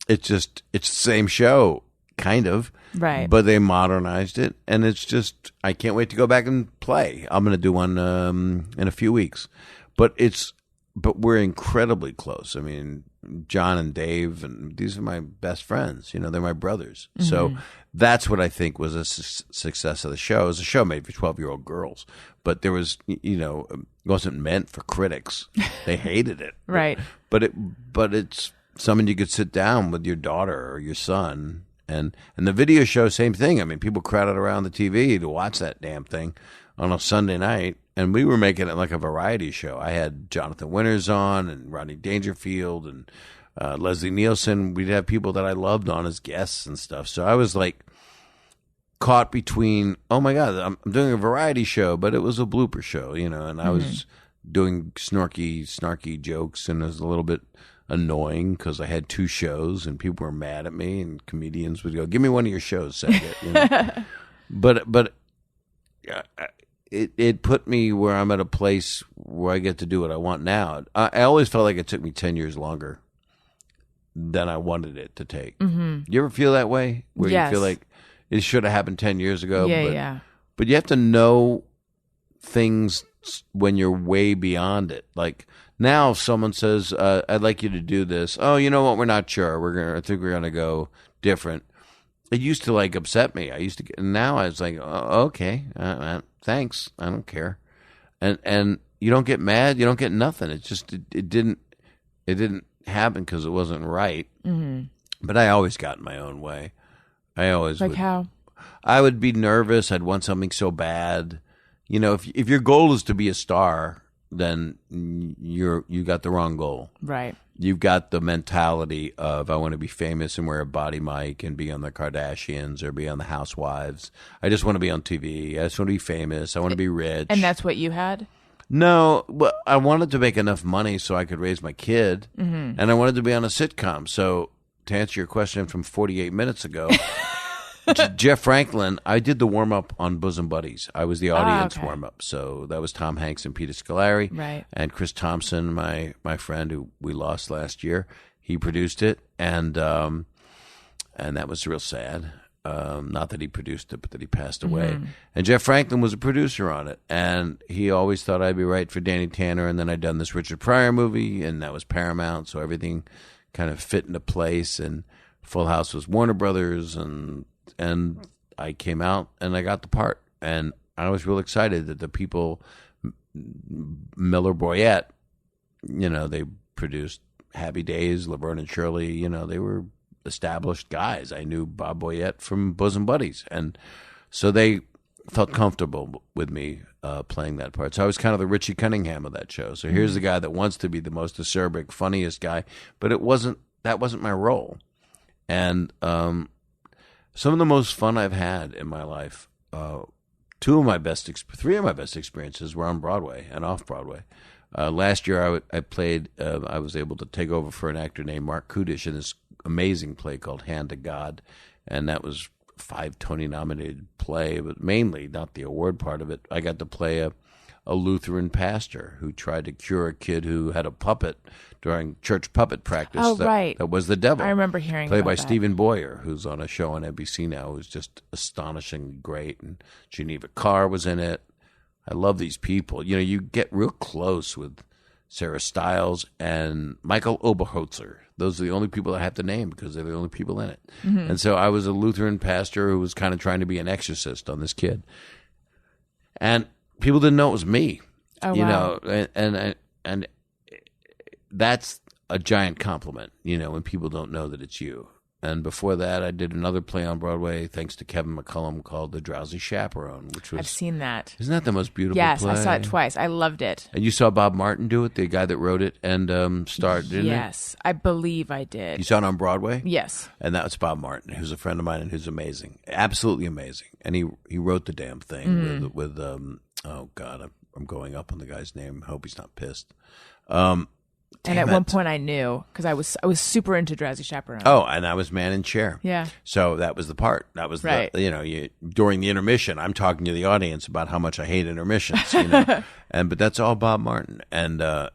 it's the same show, kind of. Right. But they modernized it, and it's just, I can't wait to go back and play. I'm going to do one in a few weeks. But it's but we're incredibly close. I mean, John and Dave, and these are my best friends. You know, they're my brothers. Mm-hmm. So that's what I think was a success of the show. It was a show made for 12-year-old girls, but there was, you know, it wasn't meant for critics. They hated it. Right. But it's something you could sit down with your daughter or your son. And the video show, same thing. I mean, people crowded around the TV to watch that damn thing on a Sunday night. And we were making it like a variety show. I had Jonathan Winters on and Rodney Dangerfield and Leslie Nielsen. We'd have people that I loved on as guests and stuff. So I was like caught between, oh my God, I'm doing a variety show, but it was a blooper show, you know, and I was doing snarky jokes, and it was a little bit annoying because I had 2 shows and people were mad at me, and comedians would go, "Give me one of your shows, Saget." You know? But it put me where I'm at a place where I get to do what I want now. I always felt like it took me 10 years longer than I wanted it to take. Mm-hmm. You ever feel that way? Where yes. you feel like it should have happened 10 years ago? Yeah. But you have to know things when you're way beyond it. Like now if someone says, I'd like you to do this. Oh, you know what? We're not sure. I think we're going to go different. It used to like upset me. Now I was like, oh, okay, thanks. I don't care. And you don't get mad. You don't get nothing. It's just, it didn't happen because it wasn't right. Mm-hmm. But I always got in my own way. I always like how? I would be nervous. I'd want something so bad. You know, if your goal is to be a star, then you got the wrong goal. Right. You've got the mentality of I want to be famous and wear a body mic and be on the Kardashians or be on the Housewives. I just want to be on TV. I just want to be famous. I want to be rich. And that's what you had? No, but I wanted to make enough money so I could raise my kid, and I wanted to be on a sitcom. So to answer your question from 48 minutes ago, Jeff Franklin, I did the warm-up on Bosom Buddies. I was the audience warm-up. So that was Tom Hanks and Peter Scolari. Right. And Chris Thompson, my friend who we lost last year, he produced it. And that was real sad. Not that he produced it, but that he passed away. Mm-hmm. And Jeff Franklin was a producer on it. And he always thought I'd be right for Danny Tanner. And then I'd done this Richard Pryor movie, and that was Paramount. So everything kind of fit into place. And Full House was Warner Brothers, and I came out and I got the part, and I was real excited that the people, Miller Boyette, you know, they produced Happy Days, Laverne and Shirley, you know, they were established guys. I knew Bob Boyette from Bosom Buddies, and so they felt comfortable with me playing that part. So I was kind of the Richie Cunningham of that show. So here's the guy that wants to be the most acerbic, funniest guy, but that wasn't my role. And some of the most fun I've had in my life, three of my best experiences were on Broadway and off Broadway. Last year, I was able to take over for an actor named Mark Kudish in this amazing play called Hand to God, and that was a 5 Tony-nominated play, but mainly, not the award part of it, I got to play a Lutheran pastor who tried to cure a kid who had a puppet during church puppet practice. Oh, right. That was the devil. I remember hearing played about by that. Stephen Boyer, who's on a show on NBC now, who's just astonishingly great. And Geneva Carr was in it. I love these people. You know, you get real close with Sarah Stiles and Michael Oberholzer. Those are the only people I have to name because they're the only people in it. Mm-hmm. And so I was a Lutheran pastor who was kind of trying to be an exorcist on this kid. And people didn't know it was me. Oh, you wow. know, and that's a giant compliment, you know, when people don't know that it's you. And before that, I did another play on Broadway, thanks to Kevin McCullum, called The Drowsy Chaperone, which was... I've seen that. Isn't that the most beautiful play? Yes, I saw it twice. I loved it. And you saw Bob Martin do it, the guy that wrote it and starred, didn't you? Yes, I believe I did. You saw it on Broadway? Yes. And that was Bob Martin, who's a friend of mine and who's amazing. Absolutely amazing. And he wrote the damn thing with oh, God, I'm going up on the guy's name. I hope he's not pissed. And at one point I knew, because I was super into Drowsy Chaperone. Oh, and I was man in chair. Yeah. So that was the part. That was right. During the intermission, I'm talking to the audience about how much I hate intermissions, you know. But that's all Bob Martin. And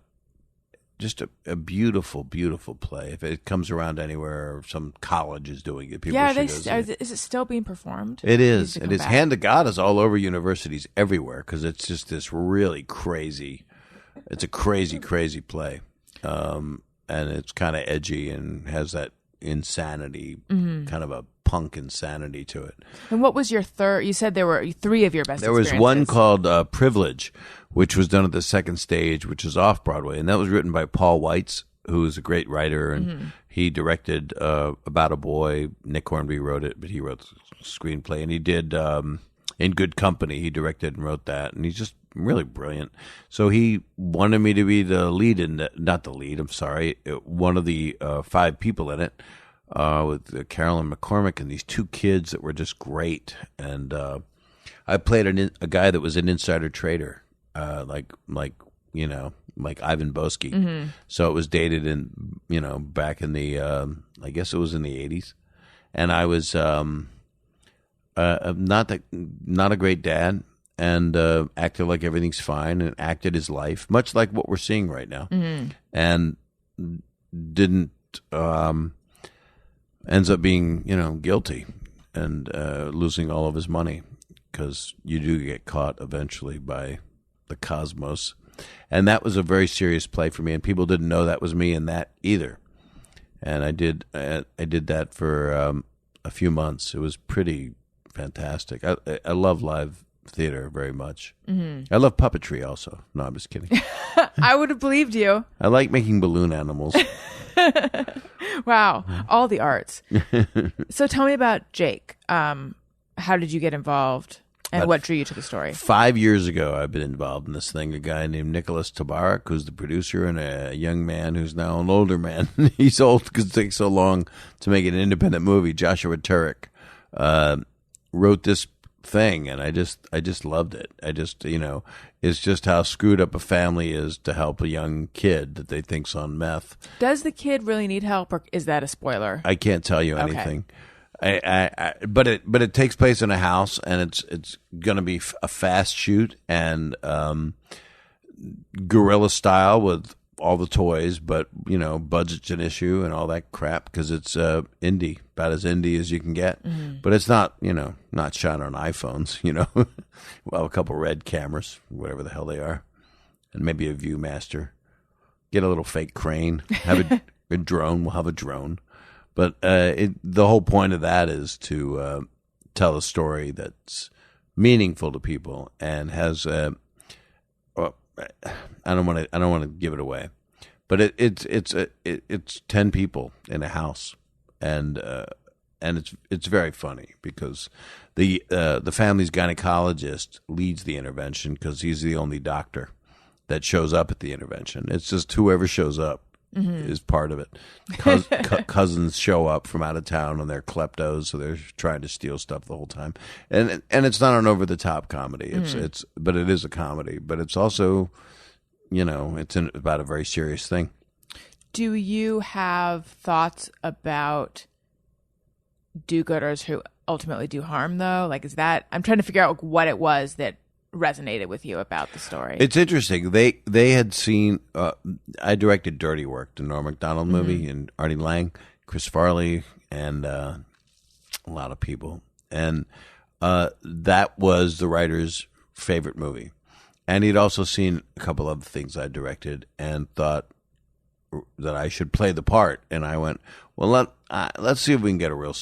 just a beautiful, beautiful play. If it comes around anywhere, or some college is doing it, people should go see it. Is it still being performed? It is. It is. Hand to God is all over universities everywhere because it's just this really crazy It's a crazy, crazy play. And it's kind of edgy and has that insanity, kind of a punk insanity to it. And what was your third? You said there were 3 of your best There was experiences. one called Privilege, which was done at the Second Stage, which is off Broadway, and that was written by Paul Weitz, who is a great writer, and he directed About a Boy. Nick Hornby wrote it, but he wrote the screenplay, and he did In Good Company. He directed and wrote that, and he's just really brilliant. So he wanted me to be the lead not the lead, I'm sorry, one of the 5 people in it, with Carolyn McCormick and these 2 kids that were just great. And I played a guy that was an insider trader, like Ivan Boesky. So it was dated in, back in the, I guess it was in the 80s. And I was not a great dad, and acted like everything's fine, and acted his life, much like what we're seeing right now. And didn't, ends up being, guilty and losing all of his money, because you do get caught eventually by the cosmos. And that was a very serious play for me, and people didn't know that was me in that either. And I did that for a few months. It was pretty fantastic. I love live theater very much. I love puppetry also. No, I'm just kidding. I would have believed you. I like making balloon animals. Wow, all the arts. So tell me about Jake. How did you get involved, and what drew you to the story? 5 years ago, I've been involved in this thing. A guy named Nicholas Tabarak, who's the producer, and a young man who's now an older man. He's old because it takes so long to make an independent movie. Joshua Turek wrote this thing, and I just loved it. It's just how screwed up a family is to help a young kid that they think's on meth. Does the kid really need help, or is that a spoiler? I can't tell you anything. But it takes place in a house, and it's going to be a fast shoot, and guerrilla style with all the toys, but budget's an issue and all that crap, because it's indie, about as indie as you can get. But it's not not shot on iPhones. We'll have a couple red cameras, whatever the hell they are, and maybe a Viewmaster. Get a little fake crane, have a drone. We'll have a drone. But the whole point of that is to tell a story that's meaningful to people and has. I don't want to give it away, but it's 10 people in a house, and it's very funny, because the family's gynecologist leads the intervention, because he's the only doctor that shows up at the intervention. It's just whoever shows up is part of it. Cousins show up from out of town, and they're kleptos, so they're trying to steal stuff the whole time. And it's not an over the top comedy. But it is a comedy. But it's also, it's about a very serious thing. Do you have thoughts about do-gooders who ultimately do harm, though? Like, is that? I'm trying to figure out what it was that resonated with you about the story. It's interesting. They had seen. I directed Dirty Work, the Norm Macdonald movie, and Artie Lang, Chris Farley, and a lot of people. And that was the writer's favorite movie. And he'd also seen a couple other things I directed, and thought that I should play the part. And I went, well, let's see if we can get a real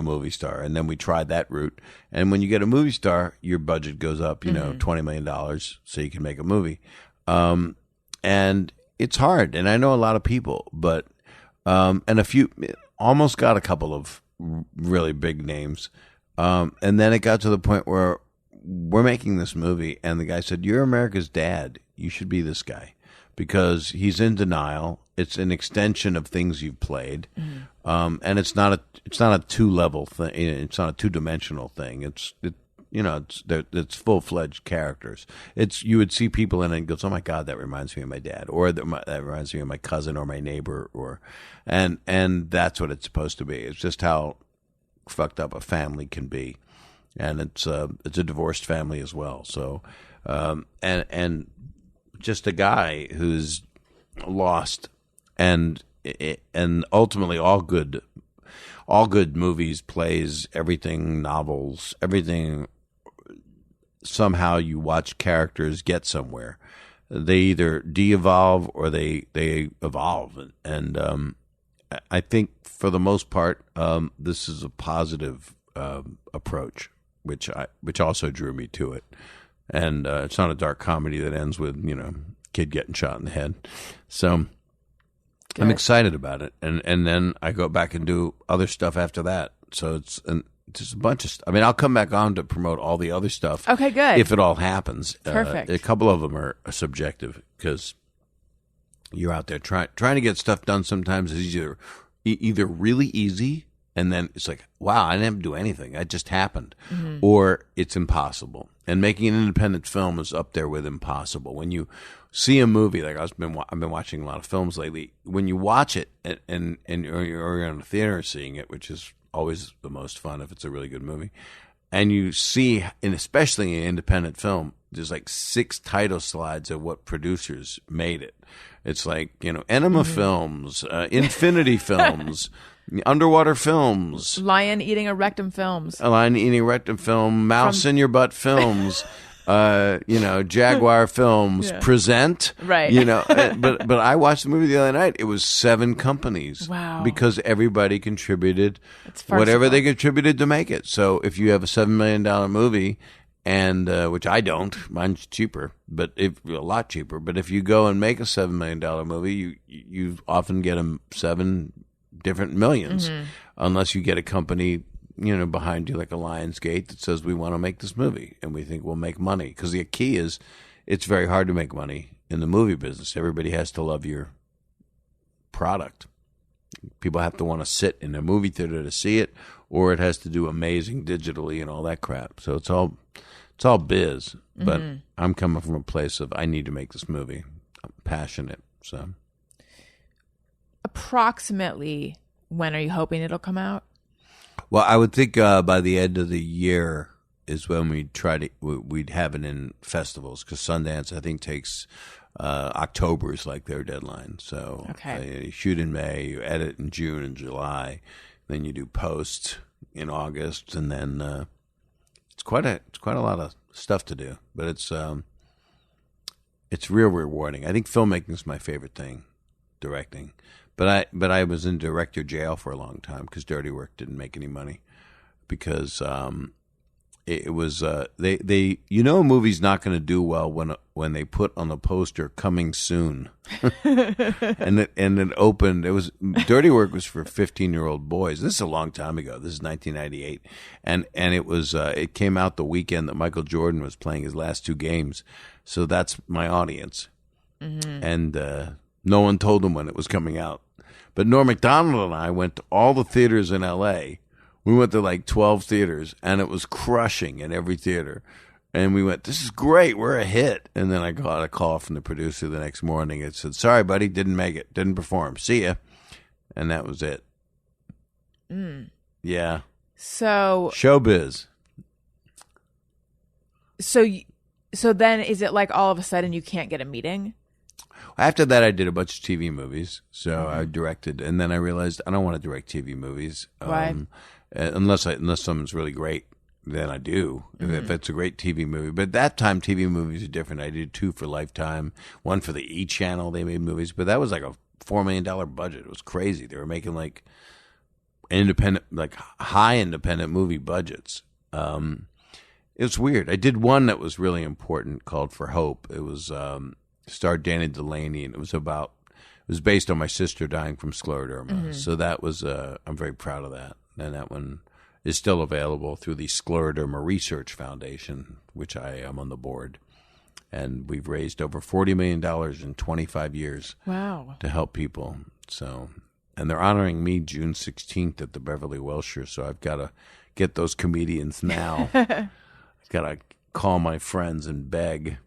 movie star. And then we tried that route. And when you get a movie star, your budget goes up, $20 million, so you can make a movie. And it's hard. And I know a lot of people, but and a few, almost got a couple of really big names. And then it got to the point where we're making this movie, and the guy said, "You're America's dad. You should be this guy." Because he's in denial. It's an extension of things you've played, and it's not a 2-level thing. It's not a 2-dimensional thing. It's full-fledged characters. You would see people in it and goes, "Oh my God, that reminds me of my dad," or that reminds me of my cousin or my neighbor, and that's what it's supposed to be. It's just how fucked up a family can be, and it's a divorced family as well. So, and just a guy who's lost, and ultimately all good movies, plays, everything, novels, everything. Somehow you watch characters get somewhere, they either de-evolve or they evolve. And I think for the most part, this is a positive approach, which also drew me to it. And it's not a dark comedy that ends with, kid getting shot in the head. So I'm excited about it. And then I go back and do other stuff after that. So it's just a bunch of stuff. I mean, I'll come back on to promote all the other stuff. Okay, good. If it all happens. Perfect. A couple of them are subjective because you're out there trying to get stuff done. Sometimes is either really easy, and then it's like, wow, I didn't do anything. It just happened. Mm-hmm. Or it's impossible. And making an independent film is up there with impossible. When you see a movie, like I've been watching a lot of films lately, when you watch it and you're in a theater seeing it, which is always the most fun if it's a really good movie, and you see, and especially in independent film, there's like 6 title slides of what producers made it. It's like, Enema Films, Infinity Films, Underwater Films, Lion Eating a Rectum Films, Mouse in Your Butt Films, Jaguar Films, Present, right? But I watched the movie the other night. It was 7 companies, wow, because everybody contributed whatever they contributed to make it. So if you have a $7 million movie, and which I don't, mine's cheaper, but a lot cheaper. But if you go and make a $7 million movie, you often get them 7 different millions, unless you get a company, behind you like a Lionsgate that says we want to make this movie and we think we'll make money. Because the key is, it's very hard to make money in the movie business. Everybody has to love your product. People have to want to sit in a movie theater to see it, or it has to do amazing digitally and all that crap. So it's all biz. But I'm coming from a place of I need to make this movie. I'm passionate. So approximately when are you hoping it'll come out? Well, I would think by the end of the year is when we'd have it in festivals, because Sundance, I think, takes October is like their deadline. So you shoot in May, you edit in June and July, then you do post in August, and then it's quite a lot of stuff to do. But it's real rewarding. I think filmmaking is my favorite thing, directing. But I was in director jail for a long time because Dirty Work didn't make any money, because it was they a movie's not going to do well when they put on the poster "coming soon," and it opened. It was Dirty Work was for 15-year-old boys. This is a long time ago. This is 1998, and it was it came out the weekend that Michael Jordan was playing his last 2 games. So that's my audience, and no one told them when it was coming out. But Norm Macdonald and I went to all the theaters in L.A. We went to like 12 theaters, and it was crushing in every theater. And we went, this is great, we're a hit. And then I got a call from the producer the next morning. It said, sorry, buddy, didn't make it, didn't perform. See ya. And that was it. Yeah. So showbiz. So then is it like all of a sudden you can't get a meeting? After that, I did a bunch of TV movies. So I directed, and then I realized I don't want to direct TV movies. Why? Unless someone's really great, then I do. If it's a great TV movie. But at that time, TV movies are different. I did 2 for Lifetime, 1 for the E! Channel. They made movies, but that was like a $4 million budget. It was crazy. They were making like independent, like high independent movie budgets. It was weird. I did one that was really important called For Hope. It was starred Danny Delaney, and it was based on my sister dying from scleroderma. So that was I'm very proud of that. And that one is still available through the Scleroderma Research Foundation, which I am on the board. And we've raised over $40 million in 25 years. Wow. To help people. So, and they're honoring me June 16th at the Beverly Wilshire, so I've got to get those comedians now. I've got to call my friends and beg.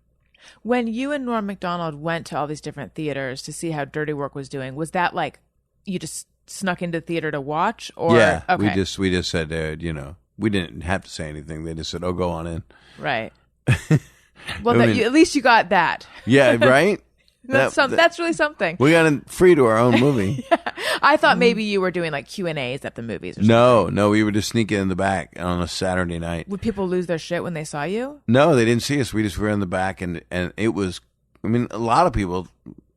When you and Norm Macdonald went to all these different theaters to see how Dirty Work was doing, was that like you just snuck into the theater to watch? Or yeah, okay. we just said, we didn't have to say anything. They just said, "Oh, go on in." Right. Well, at least you got that. Yeah, right. That's really something. We got in free to our own movie. Yeah. I thought maybe you were doing like Q&As at the movies or something. No, we were just sneaking in the back on a Saturday night. Would people lose their shit when they saw you? No, they didn't see us. We just were in the back, and it was I mean, a lot of people,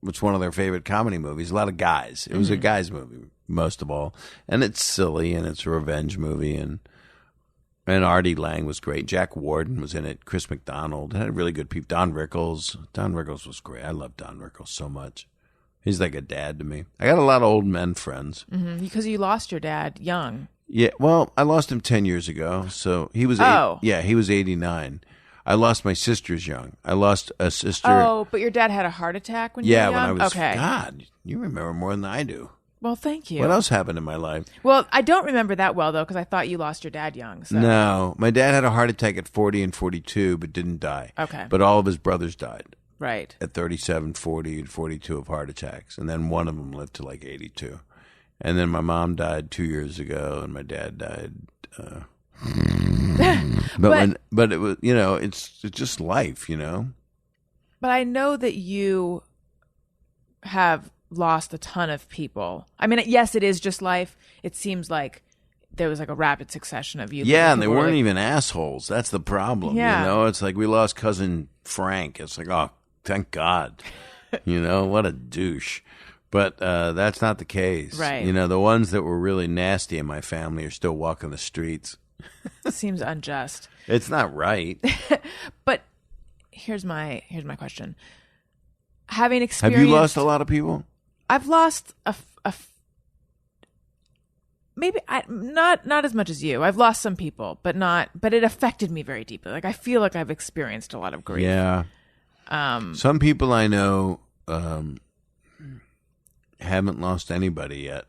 it's one of their favorite comedy movies. A lot of guys. It was a guy's movie, most of all. And it's silly, and it's a revenge movie, and Artie Lang was great. Jack Warden was in it. Chris McDonald. It had really good people. Don Rickles. Don Rickles was great. I love Don Rickles so much. He's like a dad to me. I got a lot of old men friends. Mm-hmm. Because you lost your dad young. Yeah, well, I lost him 10 years ago. So he was he was 89. I lost my sisters young. I lost a sister. Oh, but your dad had a heart attack when you were young? Yeah, when I was, okay. God, you remember more than I do. Well, thank you. What else happened in my life? Well, I don't remember that well, though, because I thought you lost your dad young. So. No, my dad had a heart attack at 40 and 42, but didn't die. Okay. But all of his brothers died. Right. At 37, 40, and 42 of heart attacks. And then one of them lived to like 82. And then my mom died 2 years ago, and my dad died. But it was, it's just life, But I know that you have lost a ton of people. I mean, yes, it is just life. It seems like there was like a rapid succcson of you. Yeah, and they weren't even assholes. That's the problem. Yeah. It's like we lost cousin Frank. It's like, oh, thank God. What a douche. But that's not the case. Right. The ones that were really nasty in my family are still walking the streets. Seems unjust. It's not right. But here's my question. Having experienced, have you lost a lot of people? I've lost maybe not as much as you. I've lost some people, but it affected me very deeply. Like I feel like I've experienced a lot of grief. Yeah. Some people I know haven't lost anybody yet,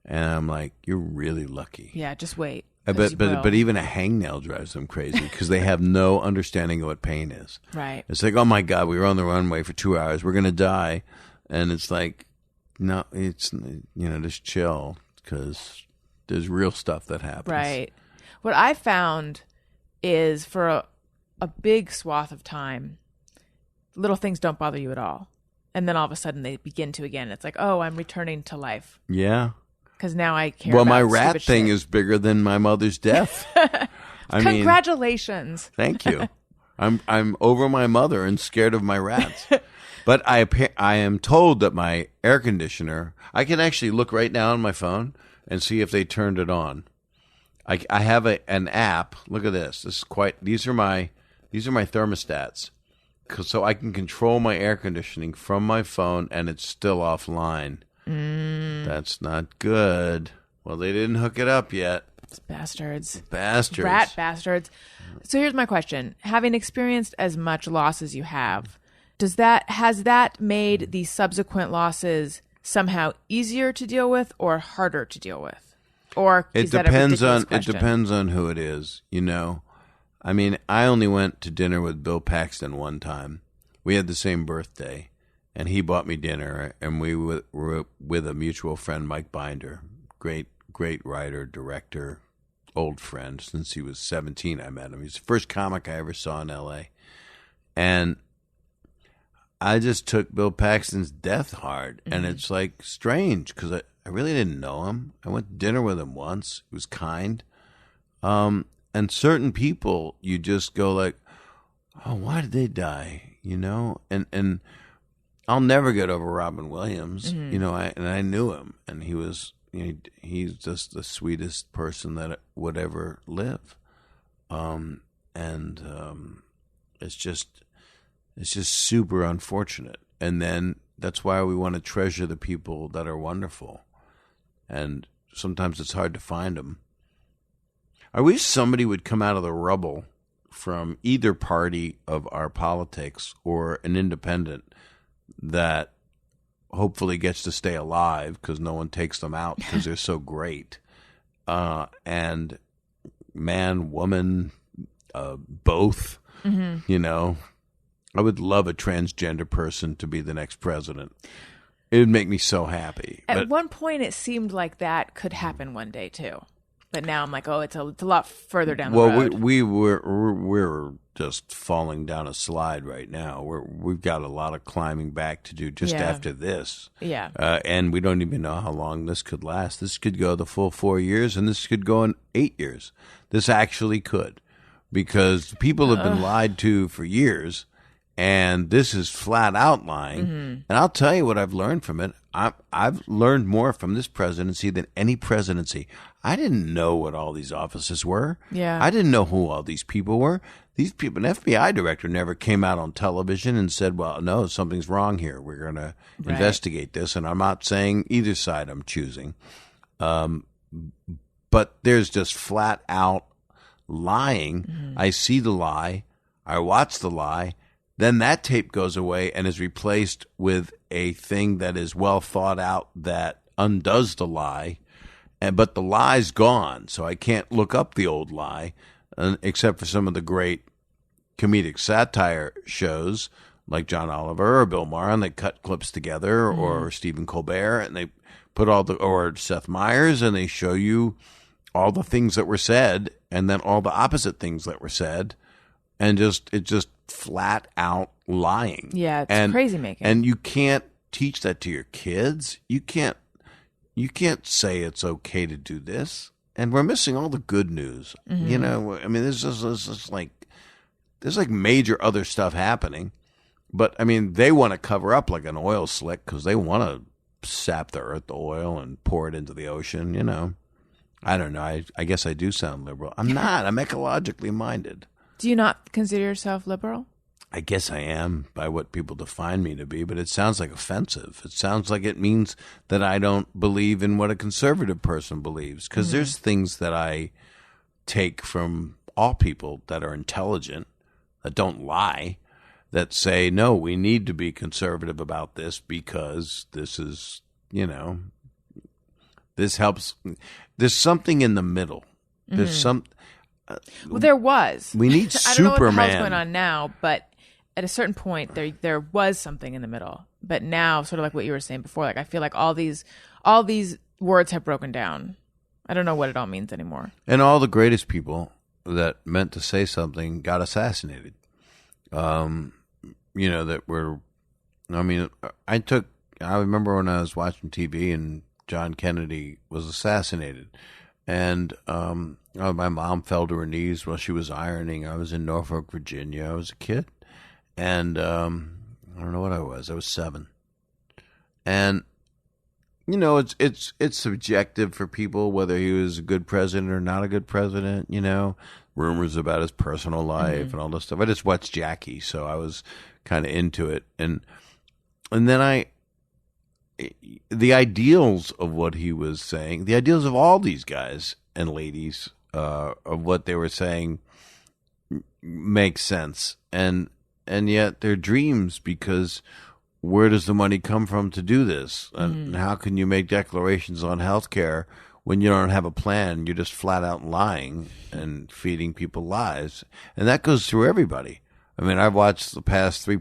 and I'm like, you're really lucky. Yeah, just wait. But even a hangnail drives them crazy because they have no understanding of what pain is. Right. It's like, oh my God, we were on the runway for 2 hours. We're going to die. And it's like, no, it's, just chill because there's real stuff that happens. Right. What I found is for a big swath of time, little things don't bother you at all. And then all of a sudden they begin to again. It's like, oh, I'm returning to life. Yeah. Because now I care. Well, about my rat thing shit. is bigger than my mother's death. Congratulations. Thank you. I'm over my mother and scared of my rats. But I am told that my air conditioner, I can actually look right now on my phone and see if they turned it on. I have an app. Look at this. These are my thermostats. So I can control my air conditioning from my phone and it's still offline. That's not good. Well, they didn't hook it up yet. It's bastards. Bastards. Rat bastards. So here's my question. Having experienced as much loss as you have, has that made the subsequent losses somehow easier to deal with or harder to deal with? Or it is that a ridiculous question? It depends on who it is, I mean, I only went to dinner with Bill Paxton one time. We had the same birthday. And he bought me dinner, and we were with a mutual friend, Mike Binder, great writer, director, old friend. Since he was 17, I met him. He's the first comic I ever saw in L.A. And I just took Bill Paxton's death hard, and it's like strange because I really didn't know him. I went to dinner with him once. He was kind. And certain people, you just go like, oh, why did they die? And I'll never get over Robin Williams, I knew him, and he was, he's just the sweetest person that would ever live, it's just super unfortunate, and then that's why we want to treasure the people that are wonderful, and sometimes it's hard to find them. I wish somebody would come out of the rubble from either party of our politics or an independent that hopefully gets to stay alive because no one takes them out because they're so great. And man, woman, both, I would love a transgender person to be the next president. It would make me so happy. At one point, it seemed like that could happen one day too. But now I'm like, oh, it's a lot further down the road. Well, we're just falling down a slide right now. We've got a lot of climbing back to do just after this. Yeah. And we don't even know how long this could last. This could go the full 4 years, and this could go in 8 years. This actually could, because people have been lied to for years, And this is flat out lying. And I'll tell you what I've learned from it. I've learned more from this presidency than any presidency. I didn't know what all these offices were. Yeah. I didn't know who all these people were. These people, an FBI director never came out on television and said, well, no, something's wrong here. We're going to investigate this. And I'm not saying either side I'm choosing. But there's just flat out lying. I see the lie. I watch the lie. Then that tape goes away and is replaced with a thing that is well thought out that undoes the lie. But the lie's gone, so I can't look up the old lie, except for some of the great comedic satire shows like John Oliver or Bill Maher, and they cut clips together, or Stephen Colbert, and they put or Seth Meyers, and they show you all the things that were said and then all the opposite things that were said, and it's just flat out lying. Yeah, it's crazy making. And you can't teach that to your kids. You can't say it's okay to do this. And we're missing all the good news. You know, I mean, there's just like major other stuff happening. But, I mean, they want to cover up like an oil slick because they want to sap the earth, the oil, and pour it into the ocean, you know. I don't know. I guess I do sound liberal. I'm not. I'm ecologically minded. Do you not consider yourself liberal? I guess I am by what people define me to be, but it sounds like offensive. It sounds like it means that I don't believe in what a conservative person believes, because there's things that I take from all people that are intelligent, that don't lie, that say, no, we need to be conservative about this because this is, you know, this helps. There's something in the middle. There's some. Well, there was. We need I don't know what the Superman. hell's going on now, but at a certain point, there was something in the middle. But now, sort of like what you were saying before, like I feel like all these words have broken down. I don't know what it all means anymore. And all the greatest people that meant to say something got assassinated. You know, that were. I mean, I remember when I was watching TV and John Kennedy was assassinated, and my mom fell to her knees while she was ironing. I was in Norfolk, Virginia. I was a kid. And I don't know what I was. I was 7. And, you know, it's subjective for people whether he was a good president or not a good president, you know. Rumors about his personal life and all this stuff. I just watched Jackie, so I was kind of into it. And then the ideals of what he was saying, the ideals of all these guys and ladies of what they were saying make sense. And yet they're dreams, because where does the money come from to do this? And how can you make declarations on health care when you don't have a plan? You're just flat out lying and feeding people lies. And that goes through everybody. I mean, I've watched the past 4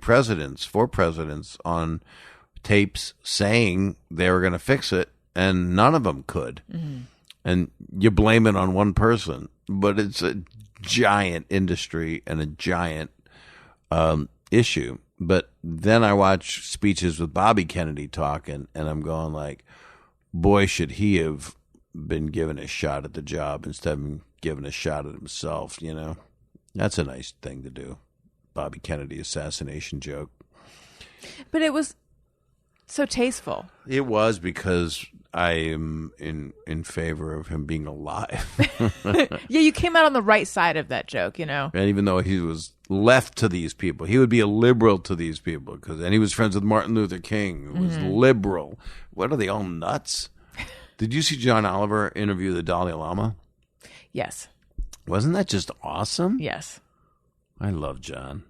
presidents on tapes saying they were going to fix it, and none of them could. And you blame it on one person, but it's a giant industry and a giant issue. But then I watch speeches with Bobby Kennedy talking, and I'm going like, boy, should he have been given a shot at the job instead of given a shot at himself, you know? That's a nice thing to do. Bobby Kennedy assassination joke. But it was so tasteful. It was, because I am in favor of him being alive. Yeah, you came out on the right side of that joke, you know. And even though he was left to these people, he would be a liberal to these people, and he was friends with Martin Luther King, who was liberal. What are they, all nuts? Did you see John Oliver interview the Dalai Lama? Yes. Wasn't that just awesome? Yes. I love John.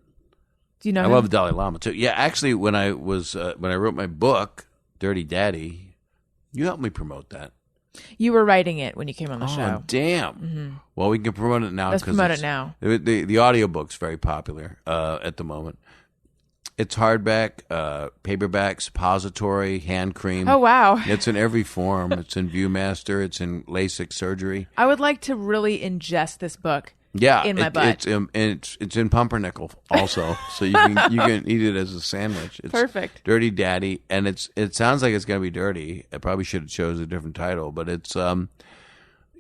Do you know I him? love the Dalai Lama too. Yeah, actually, when I wrote my book, Dirty Daddy, you helped me promote that. You were writing it when you came on the show. Oh, damn. Well, we can promote it now. Let's promote it now. The audiobook's very popular at the moment. It's hardback, paperback, suppository, hand cream. Oh, wow. It's in every form. It's in Viewmaster. It's in LASIK surgery. I would like to really ingest this book. Yeah, in my butt. It's in pumpernickel also, so you can eat it as a sandwich. It's perfect. Dirty Daddy, and it sounds like it's going to be dirty. I probably should have chose a different title, but it's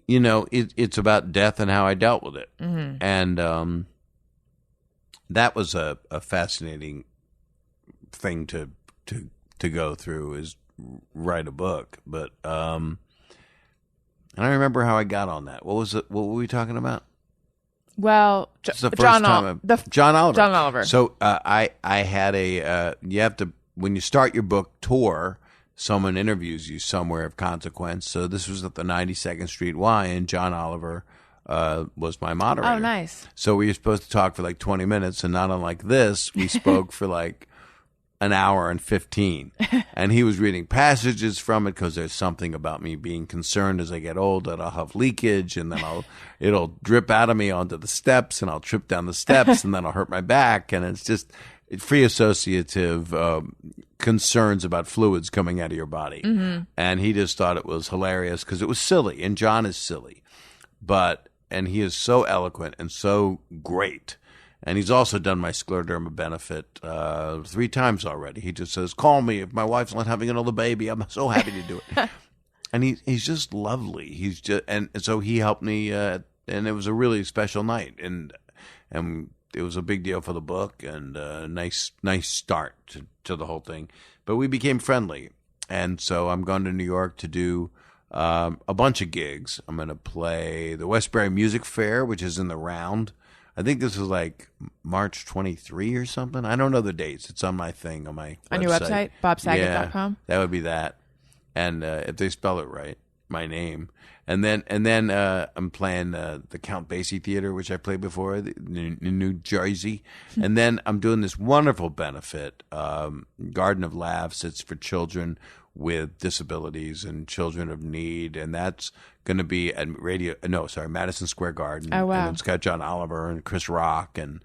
it's about death and how I dealt with it, and that was a fascinating thing to go through, is write a book. But and I remember how I got on that. What were we talking about? Well, John Oliver. John Oliver. So I had you have to, when you start your book tour, someone interviews you somewhere of consequence. So this was at the 92nd Street Y, and John Oliver was my moderator. Oh, nice. So we were supposed to talk for like 20 minutes, and not unlike this, we spoke for like an hour and 15. And he was reading passages from it, because there's something about me being concerned as I get old that I'll have leakage, and then it'll drip out of me onto the steps, and I'll trip down the steps, and then I'll hurt my back. And it's just free associative concerns about fluids coming out of your body. Mm-hmm. And he just thought it was hilarious because it was silly, and John is silly, and he is so eloquent and so great. And he's also done my scleroderma benefit 3 times already. He just says, call me if my wife's not having another baby. I'm so happy to do it. And he's just lovely. And so he helped me, and it was a really special night. And it was a big deal for the book, and a nice start to the whole thing. But we became friendly. And so I'm going to New York to do a bunch of gigs. I'm going to play the Westbury Music Fair, which is in the Round. I think this was like March 23 or something. I don't know the dates. It's on my thing, on my website. On your website, bobsaget.com? Yeah, that would be that. And if they spell it right, my name. And then I'm playing the Count Basie Theater, which I played before, in New Jersey. And then I'm doing this wonderful benefit, Garden of Laughs. It's for children with disabilities and children of need, and that's going to be at Madison Square Garden. Oh, wow. And it's got John Oliver and Chris Rock and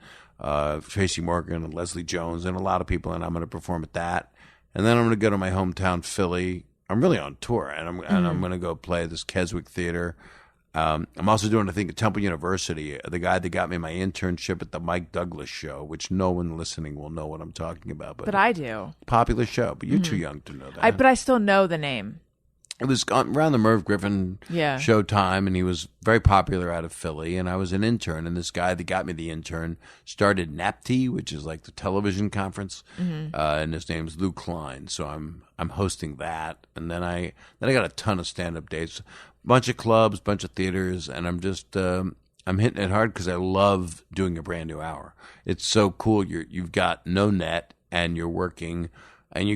Tracy Morgan and Leslie Jones and a lot of people, and I'm going to perform at that. And then I'm going to go to my hometown, Philly. I'm really on tour, and I'm going to go play this Keswick Theater. I'm also doing a thing at Temple University. The guy that got me my internship at the Mike Douglas Show, which no one listening will know what I'm talking about. But I do. Popular show, but you're too young to know that. But I still know the name. It was around the Merv Griffin show time, and he was very popular out of Philly, and I was an intern, and this guy that got me the intern started NAPT, which is like the television conference, and his name's Lou Klein, so I'm hosting that, and then I got a ton of stand-up dates, bunch of clubs, bunch of theaters, and I'm just I'm hitting it hard because I love doing a brand new hour. It's so cool. You've got no net, and you're working. And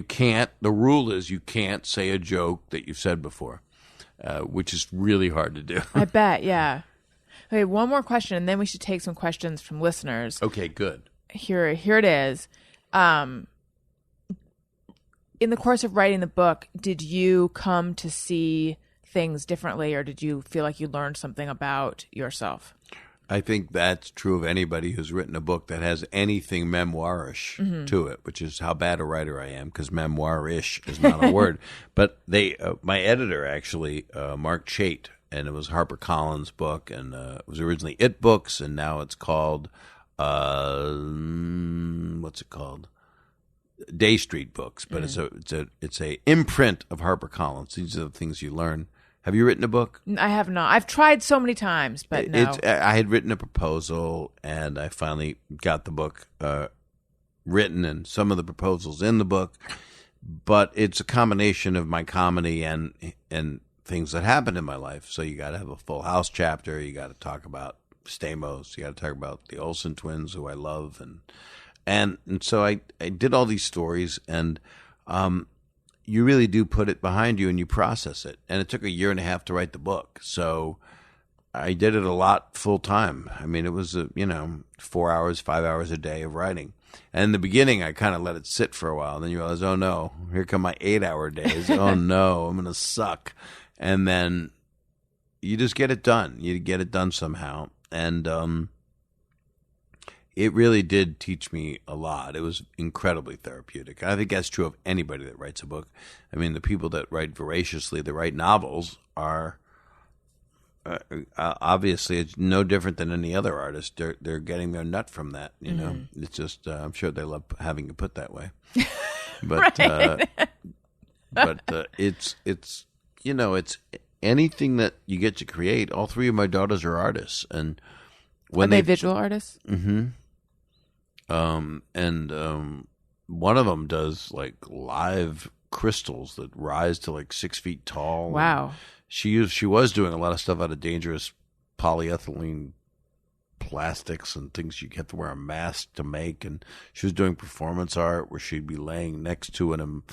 the rule is you can't say a joke that you've said before, which is really hard to do. I bet, yeah. Okay, one more question, and then we should take some questions from listeners. Okay, good. Here it is. In the course of writing the book, did you come to see things differently, or did you feel like you learned something about yourself? I think that's true of anybody who's written a book that has anything memoirish to it, which is how bad a writer I am, because memoirish is not a word. But my editor actually, Mark Chait, and it was HarperCollins' book, and it was originally It Books, and now it's called what's it called? Day Street Books, but it's a imprint of HarperCollins. These are the things you learn. Have you written a book? I have not. I've tried so many times, but no. I had written a proposal, and I finally got the book written, and some of the proposals in the book. But it's a combination of my comedy and things that happened in my life. So you got to have a Full House chapter. You got to talk about Stamos. You got to talk about the Olsen twins, who I love, and so I did all these stories, and you really do put it behind you and you process it. And it took 1.5 years to write the book. So I did it a lot full time. I mean, it was 4 hours, 5 hours a day of writing. And in the beginning, I kind of let it sit for a while. And then you realize, oh no, here come my 8-hour days. Oh no, I'm going to suck. And then you just get it done. You get it done somehow. And it really did teach me a lot. It was incredibly therapeutic. I think that's true of anybody that writes a book. I mean, the people that write voraciously, that write novels, are obviously it's no different than any other artist. They're getting their nut from that. You know, it's just I'm sure they love having it put that way. But it's it's anything that you get to create. All 3 of my daughters are artists, and are they visual artists? Mm-hmm. And one of them does like live crystals that rise to like 6 feet tall. Wow. She was doing a lot of stuff out of dangerous polyethylene plastics and things you have to wear a mask to make. And she was doing performance art where she'd be laying next to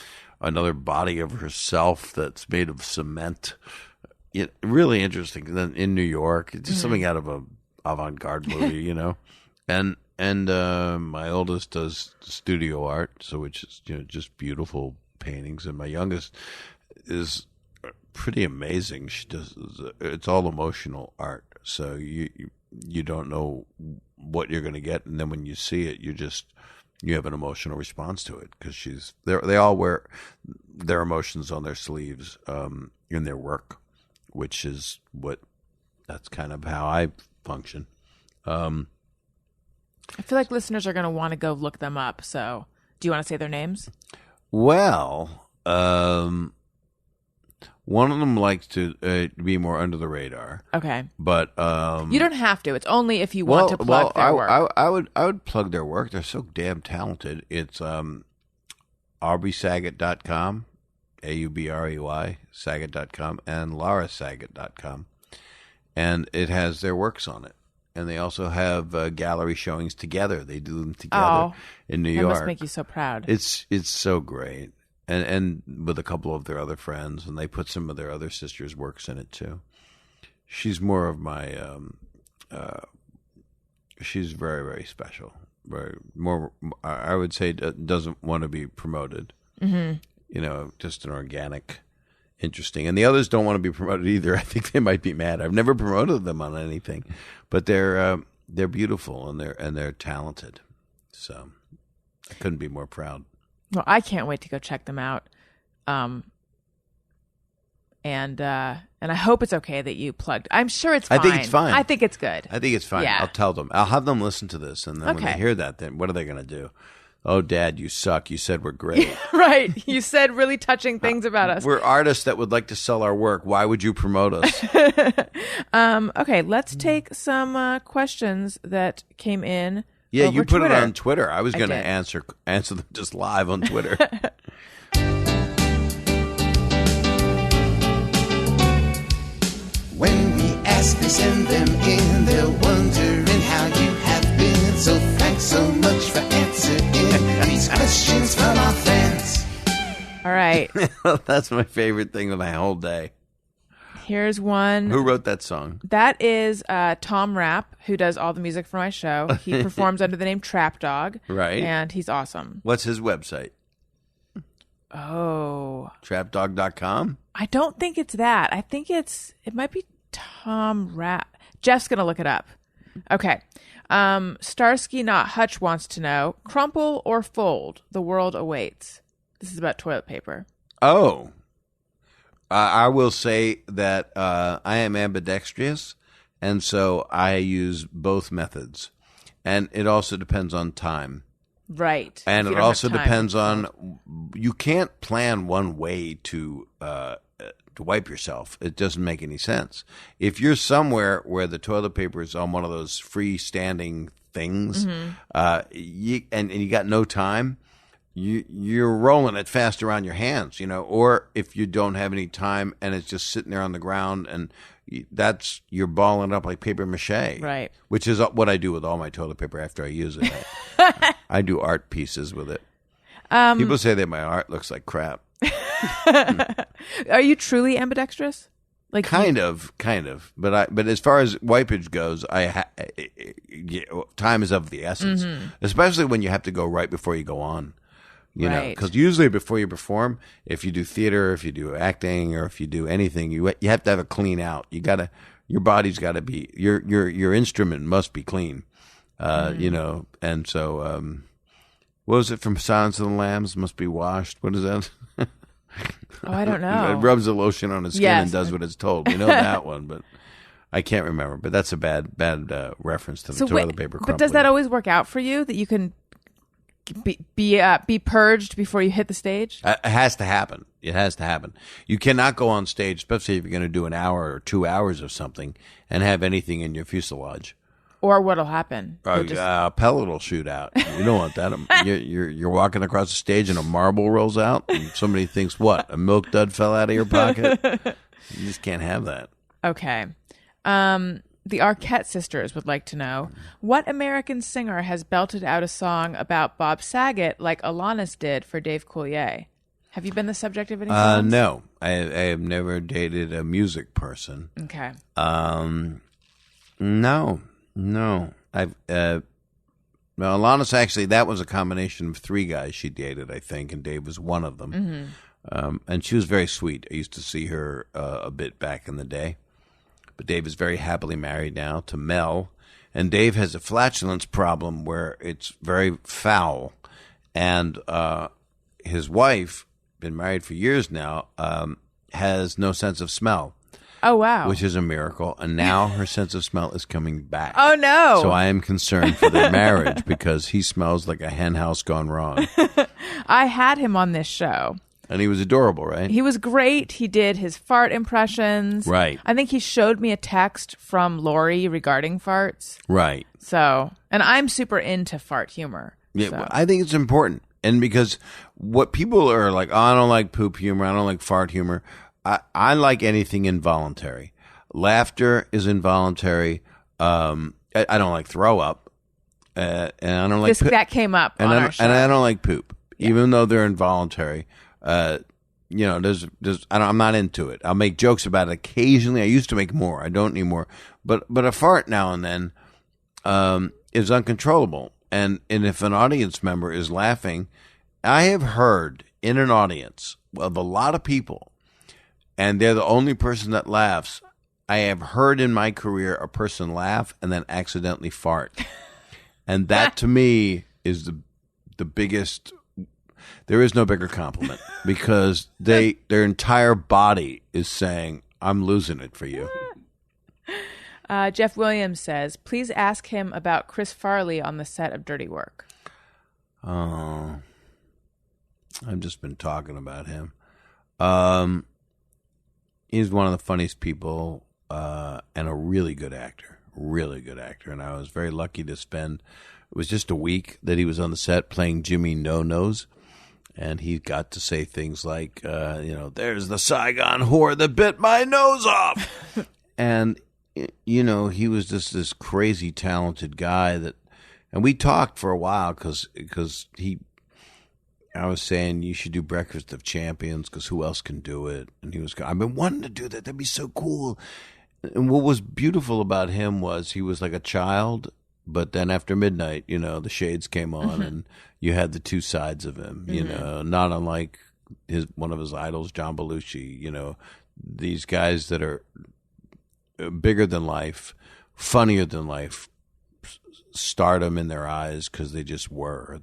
another body of herself that's made of cement. Really interesting. And then in New York, it's just something out of a avant-garde movie, you know. And my oldest does studio art, so which is just beautiful paintings, and my youngest is pretty amazing. She does it's all emotional art, so you don't know what you're going to get, and then when you see it, you have an emotional response to it because they all wear their emotions on their sleeves in their work, which is that's kind of how I function. I feel like listeners are going to want to go look them up. So, do you want to say their names? Well, one of them likes to be more under the radar. Okay, but you don't have to. It's only if you want to plug their work. I would plug their work. They're so damn talented. It's ARIYNBF.com, AUBREY, Saget.com, and LaraSaget.com, and it has their works on it. And they also have gallery showings together. They do them together in New York. That must make you so proud. It's so great. And with a couple of their other friends, and they put some of their other sisters' works in it too. She's more of my, she's very, very special. I would say, doesn't want to be promoted. Mm-hmm. Just an organic, interesting. And the others don't want to be promoted either. I think they might be mad. I've never promoted them on anything, but they're beautiful and they're talented. So I couldn't be more proud. Well, I can't wait to go check them out. And I hope it's okay that you plugged. I'm sure it's fine. I think it's fine. I think it's good. I think it's fine. Yeah. I'll tell them. I'll have them listen to this, and then when they hear that, then what are they going to do? Oh, Dad, you suck. You said we're great. Right. You said really touching things about us. We're artists that would like to sell our work. Why would you promote us? Okay, let's take some questions that came in. Yeah, you put Twitter. it on Twitter. I was going to answer them just live on Twitter. When we ask, they send them in. They're wondering how you have been. So thanks so much for answering these questions from our fans. All right. That's my favorite thing of my whole day. Here's one. Who wrote that song? That is Tom Rapp, who does all the music for my show. He performs under the name Trap Dog. Right. And he's awesome. What's his website? Oh. Trapdog.com? I don't think it's that. I think it might be Tom Rapp. Jeff's going to look it up. Okay. Starsky Not Hutch wants to know, crumple or fold? The world awaits. This is about toilet paper. Oh. I will say that I am ambidextrous, and so I use both methods. And it also depends on time. Right. And it also depends on, you can't plan one way to wipe yourself. It doesn't make any sense. If you're somewhere where the toilet paper is on one of those freestanding things, and you got no time, you're rolling it fast around your hands, or if you don't have any time and it's just sitting there on the ground and you're balling it up like paper mache. Right. Which is what I do with all my toilet paper after I use it. I do art pieces with it. People say that my art looks like crap. Are you truly ambidextrous? Like kind of. But as far as wipage goes, time is of the essence, especially when you have to go right before you go on. You know, because usually before you perform, if you do theater, if you do acting, or if you do anything, you have to have it clean out. Your body's got to be, your instrument must be clean. And so, what was it from Silence of the Lambs? Must be washed. What is that? Oh, I don't know. It rubs the lotion on his skin and does what it's told. We know that one, but I can't remember. But that's a bad reference to the toilet paper crumpling. But does that always work out for you, that you can be purged before you hit the stage? It has to happen. It has to happen. You cannot go on stage, especially if you're going to do an hour or 2 hours of something, and have anything in your fuselage. Or what'll happen? A pellet will shoot out. You don't want that. You're walking across the stage and a marble rolls out, and somebody thinks, "What? A milk dud fell out of your pocket?" You just can't have that. Okay. The Arquette sisters would like to know, what American singer has belted out a song about Bob Saget like Alanis did for Dave Coulier? Have you been the subject of any songs? No. I have never dated a music person. Okay. No. I've Alanis, actually, that was a combination of 3 guys she dated, I think, and Dave was one of them. And she was very sweet. I used to see her a bit back in the day. But Dave is very happily married now to Mel. And Dave has a flatulence problem where it's very foul. And his wife, been married for years now, has no sense of smell. Oh, wow. Which is a miracle. And now her sense of smell is coming back. Oh, no. So I am concerned for their marriage because he smells like a hen house gone wrong. I had him on this show. And he was adorable, right? He was great. He did his fart impressions. Right. I think he showed me a text from Lori regarding farts. Right. So, and I'm super into fart humor. Yeah, so. well, I think it's important. And because what people are like, oh, I don't like poop humor, I don't like fart humor. I like anything involuntary. Laughter is involuntary. I don't like throw up. And I don't like that came up on our show. And I don't like poop, even though they're involuntary. I'm not into it. I'll make jokes about it occasionally. I used to make more. I don't anymore. But a fart now and then is uncontrollable. And if an audience member is laughing, I have heard in an audience of a lot of people, and they're the only person that laughs. I have heard in my career a person laugh and then accidentally fart. And that to me is the biggest. There is no bigger compliment because their entire body is saying, "I'm losing it for you." Jeff Williams says, please ask him about Chris Farley on the set of Dirty Work. Oh, I've just been talking about him. He's one of the funniest people and a really good actor. And I was very lucky to spend, it was just a week that he was on the set playing Jimmy No-Nose. And he got to say things like, there's the Saigon whore that bit my nose off. And, he was just this crazy talented guy and we talked for a while because I was saying you should do Breakfast of Champions because who else can do it? And he was, I've been wanting to do that. That'd be so cool. And what was beautiful about him was he was like a child, but then after midnight, the shades came on and you had the two sides of him, not unlike one of his idols, John Belushi, these guys that are bigger than life, funnier than life, stardom in their eyes because they just were.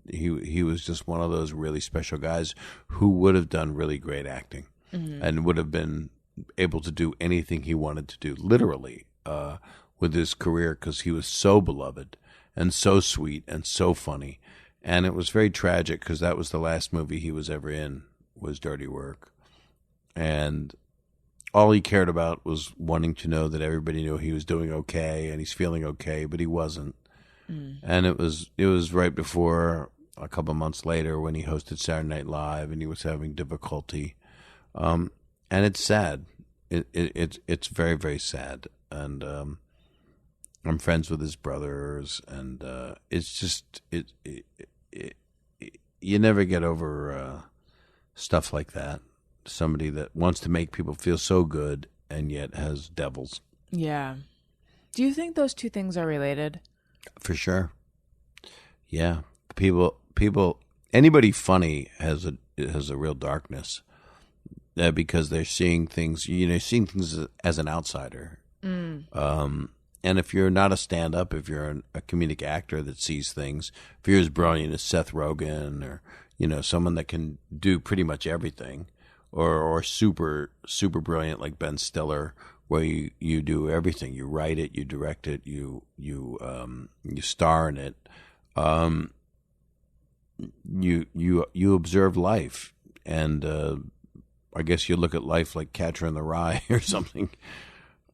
He was just one of those really special guys who would have done really great acting and would have been able to do anything he wanted to do, literally, with his career because he was so beloved and so sweet and so funny. And it was very tragic because that was the last movie he was ever in, was Dirty Work. And all he cared about was wanting to know that everybody knew he was doing okay and he's feeling okay, but he wasn't. And it was right before, a couple months later, when he hosted Saturday Night Live and he was having difficulty. And it's sad. It's very, very sad. And I'm friends with his brothers, and it's just you never get over stuff like that. Somebody that wants to make people feel so good and yet has devils. Yeah. Do you think those two things are related? For sure. Yeah. People. Anybody funny has a real darkness because they're seeing things. Seeing things as an outsider. And if you're not a stand-up, if you're a comedic actor that sees things, if you're as brilliant as Seth Rogen or someone that can do pretty much everything, or super super brilliant like Ben Stiller, where you do everything. You write it, you direct it, you star in it. You observe life, and I guess you look at life like Catcher in the Rye or something.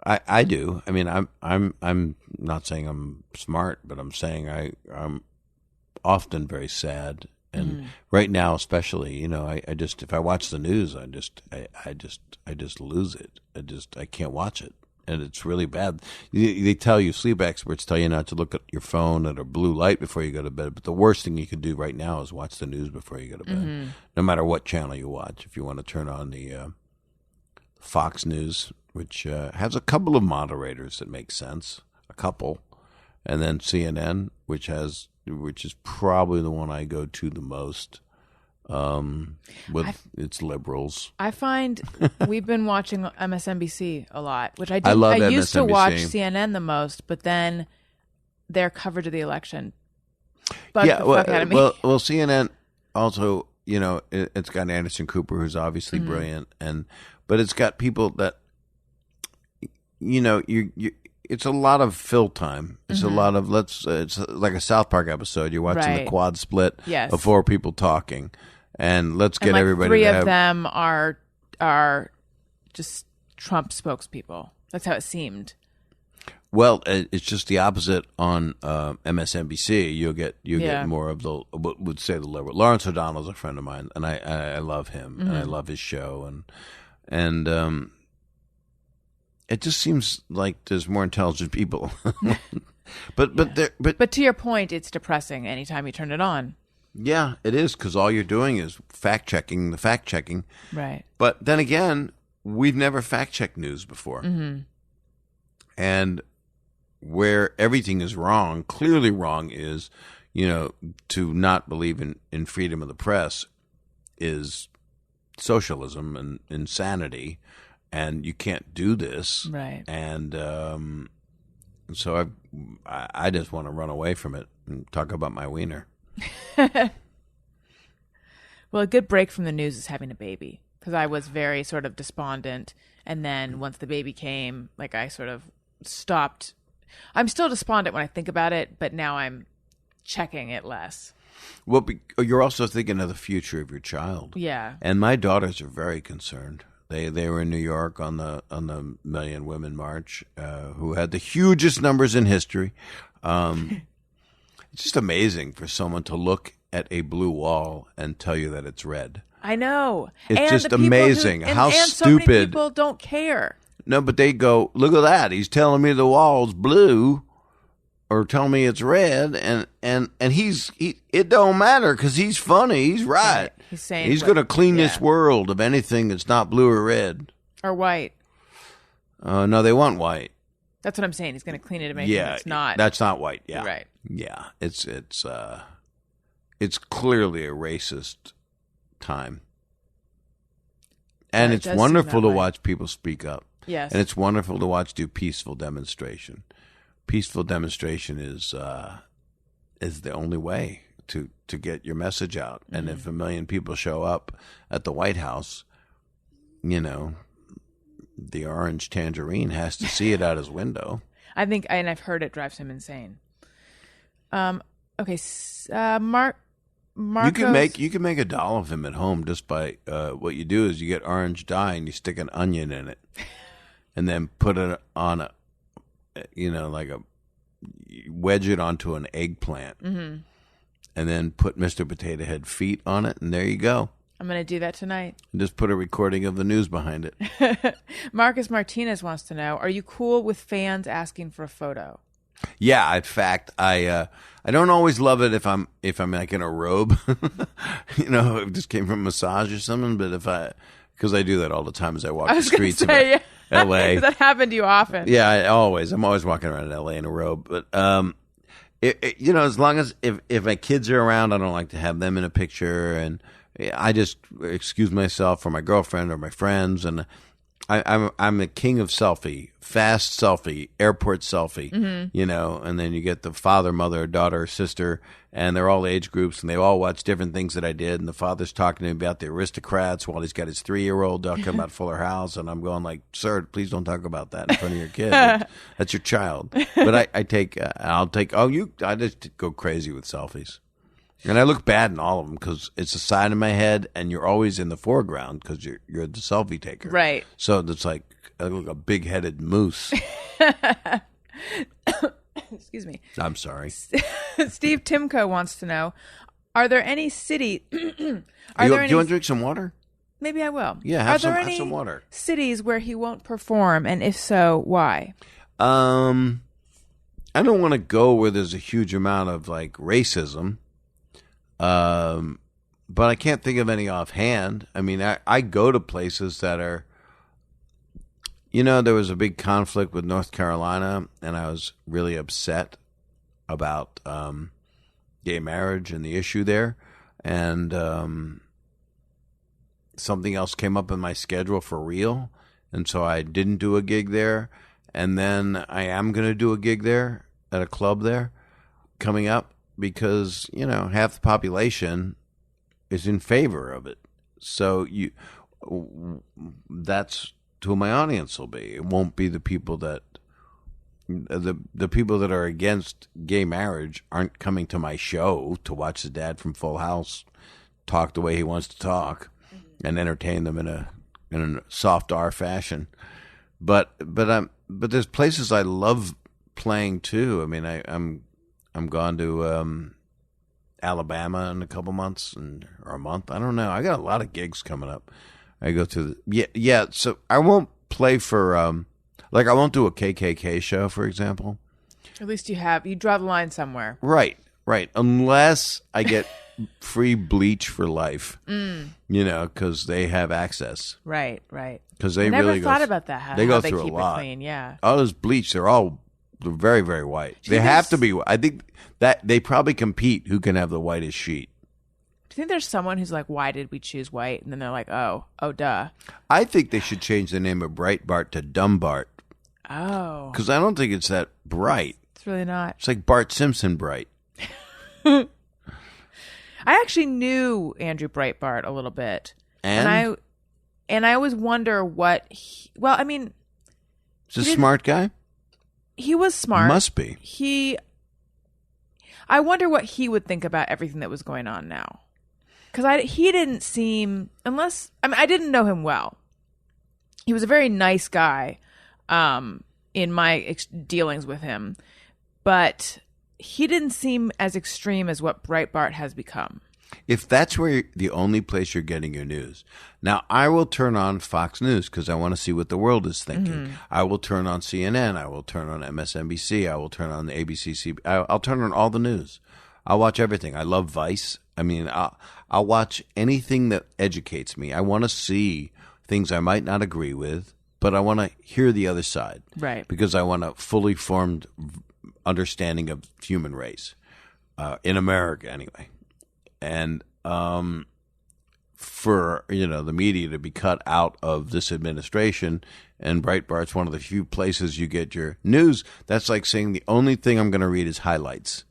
I do. I mean, I'm not saying I'm smart, but I'm saying I'm often very sad. And right now, especially, I just, if I watch the news, I just lose it. I can't watch it. And it's really bad. They tell you, sleep experts tell you not to look at your phone at a blue light before you go to bed. But the worst thing you could do right now is watch the news before you go to bed, no matter what channel you watch. If you want to turn on the Fox News, which has a couple of moderators that make sense, a couple, and then CNN, which is probably the one I go to the most. With its liberals. I find we've been watching MSNBC a lot, which I love I used to watch MSNBC. CNN the most, but then their coverage of the election bugged Yeah, the fuck out of me. well, CNN also, it's got Anderson Cooper, who's obviously brilliant, but it's got people that, it's a lot of fill time. It's a lot of it's like a South Park episode. You're watching the quad split of four people talking, and let's get everybody. Three of them are just Trump spokespeople. That's how it seemed. Well, it's just the opposite on MSNBC. You'll get more of the would say the liberal. Lawrence O'Donnell's a friend of mine, and I love him, and I love his show, and it just seems like there's more intelligent people. but to your point, it's depressing anytime you turn it on. Yeah, it is, because all you're doing is fact-checking the fact-checking. Right. But then again, we've never fact-checked news before. And where everything is wrong, clearly wrong, is, to not believe in freedom of the press is socialism and insanity, and you can't do this. Right. And so I just want to run away from it and talk about my wiener. Well, a good break from the news is having a baby, because I was very sort of despondent, and then once the baby came, like, I sort of stopped. I'm still despondent when I think about it, but now I'm checking it less. Well, you're also thinking of the future of your child. Yeah. And my daughters are very concerned. They were in New York on the Million Women March, who had the hugest numbers in history. It's just amazing for someone to look at a blue wall and tell you that it's red. I know. It's and just amazing how and stupid. So many people don't care. No, but they go, look at that. He's telling me the wall's blue, or telling me it's red, and it don't matter, because he's funny. He's right. He's saying he's going to clean this world of anything that's not blue or red or white. No, they want white. That's what I'm saying. He's going to clean it of anything that's not. That's not white. Yeah, right. Yeah, it's clearly a racist time, and it's wonderful to watch people speak up. Yes, and it's wonderful to watch do peaceful demonstration. Peaceful demonstration is the only way to get your message out. And if 1 million people show up at the White House, the orange tangerine has to see it out his window. I think, and I've heard it drives him insane. Okay, Marcos. You can make a doll of him at home just by what you do is you get orange dye and you stick an onion in it, and then put it on wedge it onto an eggplant, and then put Mr. Potato Head feet on it, and there you go. I'm going to do that tonight. And just put a recording of the news behind it. Marcus Martinez wants to know, are you cool with fans asking for a photo? Yeah, in fact, I don't always love it if I'm like in a robe, it just came from a massage or something. But because I do that all the time as I walk the streets of L.A. Does that happen to you often? Yeah, I'm always walking around in L.A. in a robe. But as long as if my kids are around, I don't like to have them in a picture, and I just excuse myself for my girlfriend or my friends, and I'm the king of selfie, fast selfie, airport selfie, and then you get the father, mother, daughter, sister, and they're all age groups, and they all watch different things that I did, and the father's talking to me about the Aristocrats while he's got his 3-year-old talking about Fuller House, and I'm going like, sir, please don't talk about that in front of your kid. That's your child. But I just go crazy with selfies. And I look bad in all of them because it's the side of my head, and you're always in the foreground because you're the selfie taker. Right. So it's like look like a big-headed moose. Excuse me. I'm sorry. Steve Timko wants to know, are there any city... Do you want to drink some water? Maybe I will. Yeah, have some water. Cities where he won't perform, and if so, why? I don't want to go where there's a huge amount of like racism. But I can't think of any offhand. I mean, I go to places that are, there was a big conflict with North Carolina, and I was really upset about gay marriage and the issue there. And something else came up in my schedule for real, and so I didn't do a gig there. And then I am going to do a gig there at a club there coming up because, half the population is in favor of it. So that's who my audience will be. It won't be the people that the people that are against gay marriage aren't coming to my show to watch the dad from Full House talk the way he wants to talk and entertain them in a soft R fashion. But there's places I love playing too. I mean, I'm gone to Alabama in a couple months or a month. I don't know. I got a lot of gigs coming up. I go to yeah. So I won't play for I won't do a KKK show, for example. At least you draw the line somewhere. Right. Unless I get free bleach for life, because they have access. Right. Because they never really thought about that. They go they through keep a lot. It clean, yeah. All this bleach, they're very, very white. They have to be. I think that they probably compete who can have the whitest sheet. Do you think there's someone who's like, why did we choose white? And then they're like, oh, duh. I think they should change the name of Breitbart to Dumbbart. Oh. Because I don't think it's that bright. It's really not. It's like Bart Simpson bright. I actually knew Andrew Breitbart a little bit. And I always wonder what he's a smart guy? He was smart. Must be. I wonder what he would think about everything that was going on now. Because he didn't seem, I didn't know him well. He was a very nice guy in my dealings with him. But he didn't seem as extreme as what Breitbart has become. If that's the only place you're getting your news. Now, I will turn on Fox News because I want to see what the world is thinking. Mm-hmm. I will turn on CNN. I will turn on MSNBC. I will turn on the ABC. I'll turn on all the news. I'll watch everything. I love Vice. I mean, I'll watch anything that educates me. I want to see things I might not agree with, but I want to hear the other side. Right. Because I want a fully formed understanding of human race, in America anyway. And for the media to be cut out of this administration, and Breitbart's one of the few places you get your news, that's like saying the only thing I'm going to read is highlights.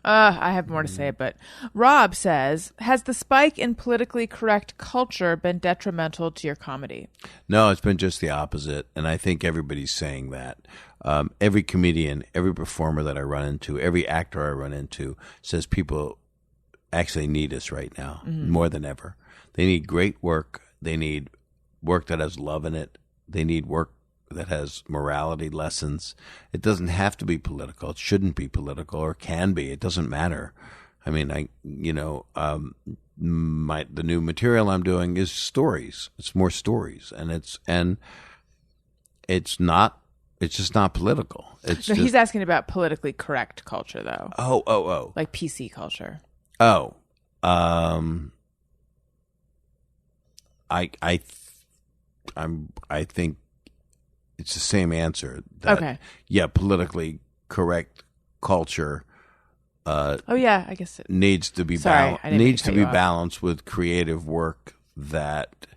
I have more to say, but Rob says, has the spike in politically correct culture been detrimental to your comedy? No, it's been just the opposite, and I think everybody's saying that. Every comedian, every performer that I run into, every actor I run into says people actually need us right now more than ever. They need great work. They need work that has love in it. They need work that has morality lessons. It doesn't have to be political. It shouldn't be political, or can be. It doesn't matter. I mean, the new material I'm doing is stories. It's more stories, and it's just not political. He's asking about politically correct culture, though. Oh. Like PC culture. Oh. I think it's the same answer. Okay. Yeah, politically correct culture. I guess it needs to be balanced with creative work that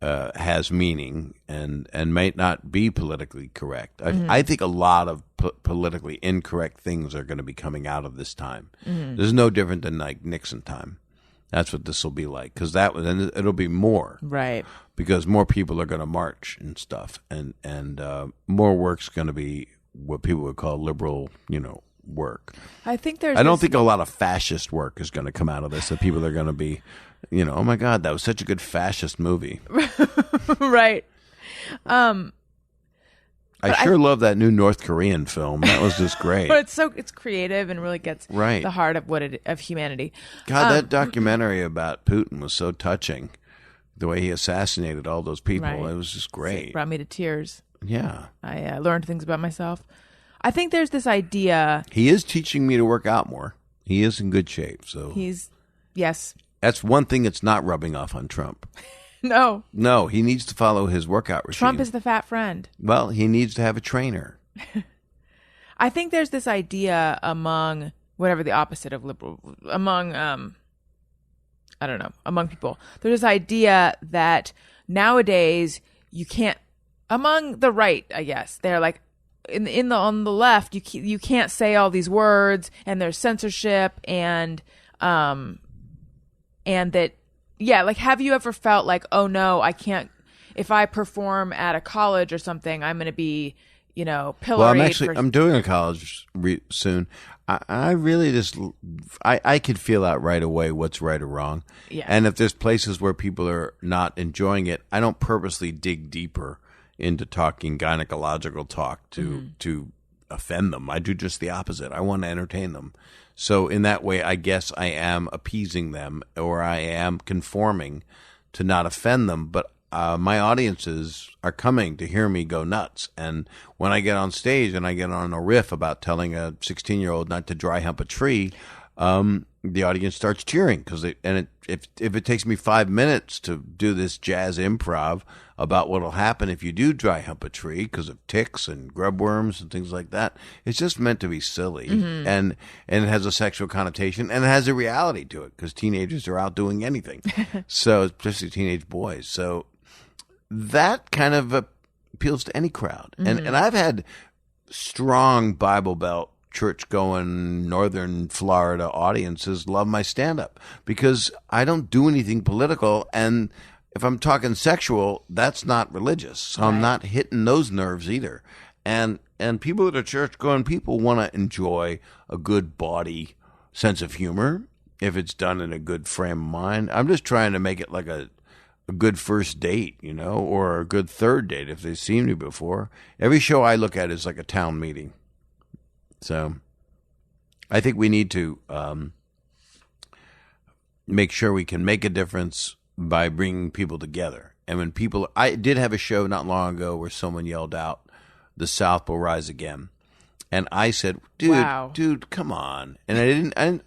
has meaning and might not be politically correct. I think a lot of politically incorrect things are going to be coming out of this time. Mm-hmm. This is no different than like Nixon time. That's what this will be like, because and it'll be more, right? Because more people are going to march and stuff, and more work's going to be what people would call liberal, work. I don't think a lot of fascist work is going to come out of this. That people are going to be, oh my God, that was such a good fascist movie. Right. I sure love that new North Korean film. That was just great. But it's creative and really gets the heart of of humanity. God, that documentary about Putin was so touching. The way he assassinated all those people, it was just great. It brought me to tears. Yeah. I learned things about myself. I think there's this idea. He is teaching me to work out more. He is in good shape. So yes. That's one thing that's not rubbing off on Trump. No, he needs to follow his workout regime. Trump is the fat friend. Well, he needs to have a trainer. I think there's this idea among whatever the opposite of liberal, among among people. There's this idea that nowadays you can't, among the right, I guess, they're like, on the left, you can't say all these words, and there's censorship, and that. Yeah, like, have you ever felt like, oh no, I can't, if I perform at a college or something, I'm going to be, pilloried? Well, I'm doing a college soon. I really I could feel out right away what's right or wrong. Yeah. And if there's places where people are not enjoying it, I don't purposely dig deeper into talking gynecological talk to offend them. I do just the opposite. I want to entertain them. So in that way, I guess I am appeasing them, or I am conforming to not offend them. But my audiences are coming to hear me go nuts. And when I get on stage and I get on a riff about telling a 16-year-old not to dry hump a tree, the audience starts cheering if it takes me 5 minutes to do this jazz improv about what'll happen if you do dry hump a tree because of ticks and grub worms and things like that, it's just meant to be silly. And it has a sexual connotation, and it has a reality to it because teenagers are out doing anything. So especially teenage boys. So that kind of appeals to any crowd. And I've had strong Bible Belt church-going northern Florida audiences love my stand-up because I don't do anything political, and if I'm talking sexual, that's not religious. So I'm not hitting those nerves either. And people that are church-going people want to enjoy a good body sense of humor if it's done in a good frame of mind. I'm just trying to make it like a good first date, or a good third date if they've seen me before. Every show I look at is like a town meeting. So I think we need to make sure we can make a difference by bringing people together. And when I did have a show not long ago where someone yelled out, "The South will rise again." And I said, dude, come on. And I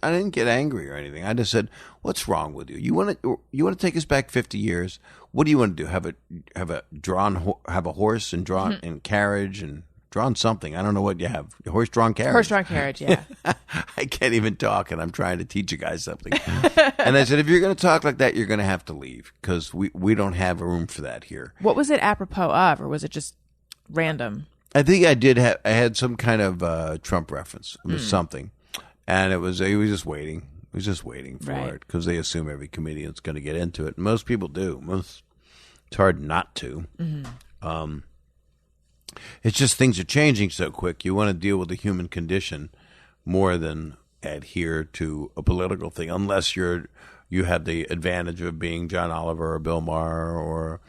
didn't get angry or anything. I just said, what's wrong with you? You want to take us back 50 years? What do you want to do? Have a horse and drawn and carriage and drawn something. I don't know what you have. Horse-drawn carriage. Horse-drawn carriage, yeah. I can't even talk, and I'm trying to teach you guys something. And I said, if you're going to talk like that, you're going to have to leave because we don't have room for that here. What was it apropos of, or was it just random? I think I had some kind of Trump reference. It was something. And he was just waiting. He was just waiting for it because they assume every comedian's going to get into it. And most people do. It's hard not to. It's just things are changing so quick. You want to deal with the human condition more than adhere to a political thing, unless you have the advantage of being John Oliver or Bill Maher or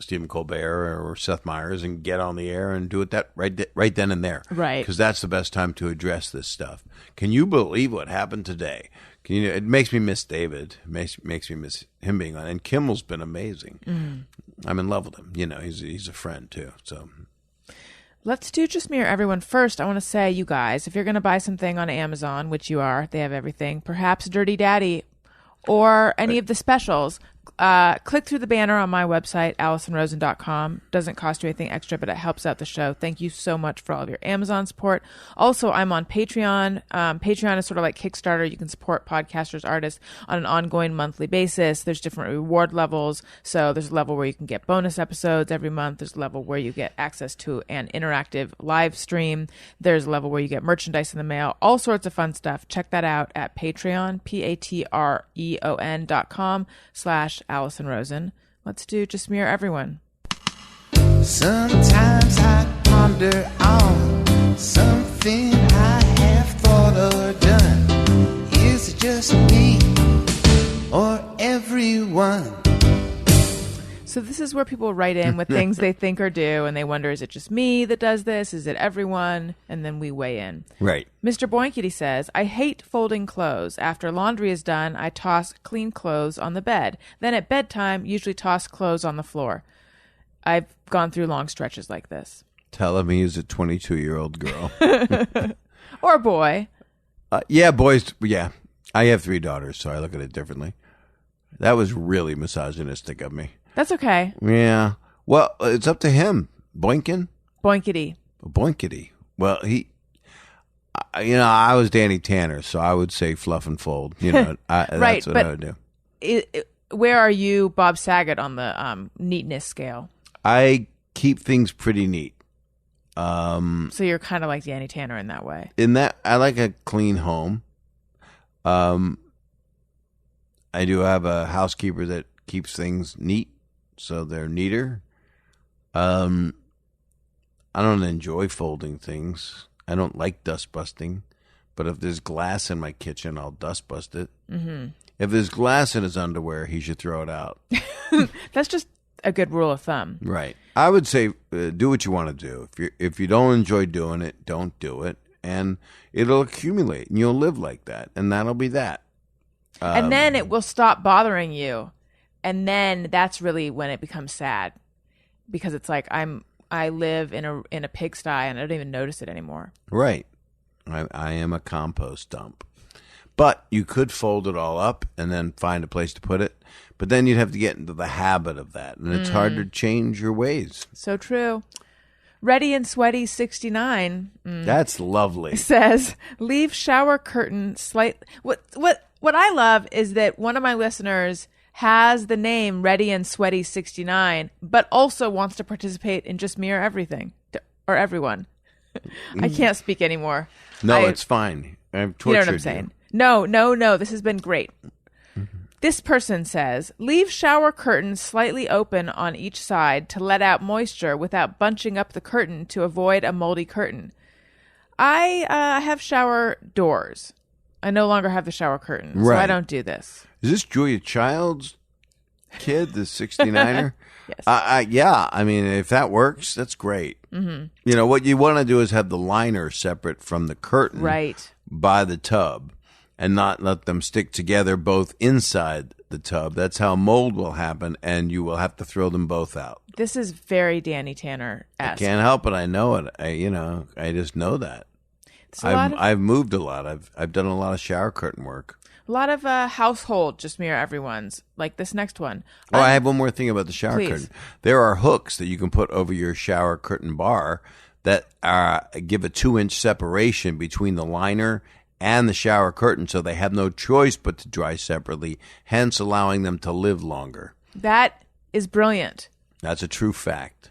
Stephen Colbert or Seth Meyers and get on the air and do it right then and there. Right. Because that's the best time to address this stuff. Can you believe what happened today? It makes me miss David. It makes me miss him being on. And Kimmel's been amazing. I'm in love with him. He's a friend too. So let's do Just Me or Everyone first. I want to say, you guys, if you're going to buy something on Amazon, which you are, they have everything, perhaps Dirty Daddy or any of the specials, click through the banner on my website, AllisonRosen.com. Doesn't cost you anything extra, but it helps out the show. Thank you so much for all of your Amazon support. Also, I'm on Patreon. Patreon is sort of like Kickstarter. You can support podcasters, artists on an ongoing monthly basis. There's different reward levels. So there's a level where you can get bonus episodes every month. There's a level where you get access to an interactive live stream. There's a level where you get merchandise in the mail. All sorts of fun stuff. Check that out at Patreon, patreon.com/Allison Rosen. Let's do Just Me or Everyone. Sometimes I ponder on something I have thought. water done? Is it just me or everyone? So this is where people write in with things they think or do, and they wonder, is it just me that does this? Is it everyone? And then we weigh in. Right. Mr. Boinkity says, I hate folding clothes. After laundry is done, I toss clean clothes on the bed. Then at bedtime, usually toss clothes on the floor. I've gone through long stretches like this. Tell him he's a 22-year-old girl. Or boy. Yeah, boys. Yeah. I have 3 daughters, so I look at it differently. That was really misogynistic of me. That's okay. Yeah. Well, it's up to him. Boinkity. Boinkity. Well, I was Danny Tanner, so I would say fluff and fold. Right, That's what I would do. Where are you, Bob Saget, on the neatness scale? I keep things pretty neat. So you're kind of like Danny Tanner in that way. In that, I like a clean home. I do have a housekeeper that keeps things neat, so they're neater. I don't enjoy folding things. I don't like dust busting, but if there's glass in my kitchen, I'll dust bust it. Mm-hmm. If there's glass in his underwear, he should throw it out. That's just a good rule of thumb. Right. I would say do what you want to do. If you don't enjoy doing it, don't do it, and it'll accumulate, and you'll live like that, and that'll be that. And then it will stop bothering you. And then that's really when it becomes sad, because it's like I live in a pigsty and I don't even notice it anymore. Right. I am a compost dump. But you could fold it all up and then find a place to put it. But then you'd have to get into the habit of that. And it's hard to change your ways. So true. Ready and Sweaty 69. That's lovely. Says, leave shower curtain slight. What I love is that one of my listeners has the name Ready and Sweaty 69, but also wants to participate in Just Me or Everything, or Everyone. I can't speak anymore. No, it's fine. I've tortured you. Know what I'm saying? No. This has been great. This person says, leave shower curtains slightly open on each side to let out moisture without bunching up the curtain to avoid a moldy curtain. I have shower doors. I no longer have the shower curtain, so I don't do this. Is this Julia Child's kid, the 69er? Yes. Yeah. I mean, if that works, that's great. Mm-hmm. You know, what you want to do is have the liner separate from the curtain by the tub and not let them stick together both inside the tub. That's how mold will happen, and you will have to throw them both out. This is very Danny Tanner-esque. I can't help it. I know it. I just know that. I've moved a lot. I've done a lot of shower curtain work. A lot of household Just Me or Everyone's, like this next one. I have one more thing about the shower curtain. There are hooks that you can put over your shower curtain bar that give a 2-inch separation between the liner and the shower curtain, so they have no choice but to dry separately, hence allowing them to live longer. That is brilliant. That's a true fact.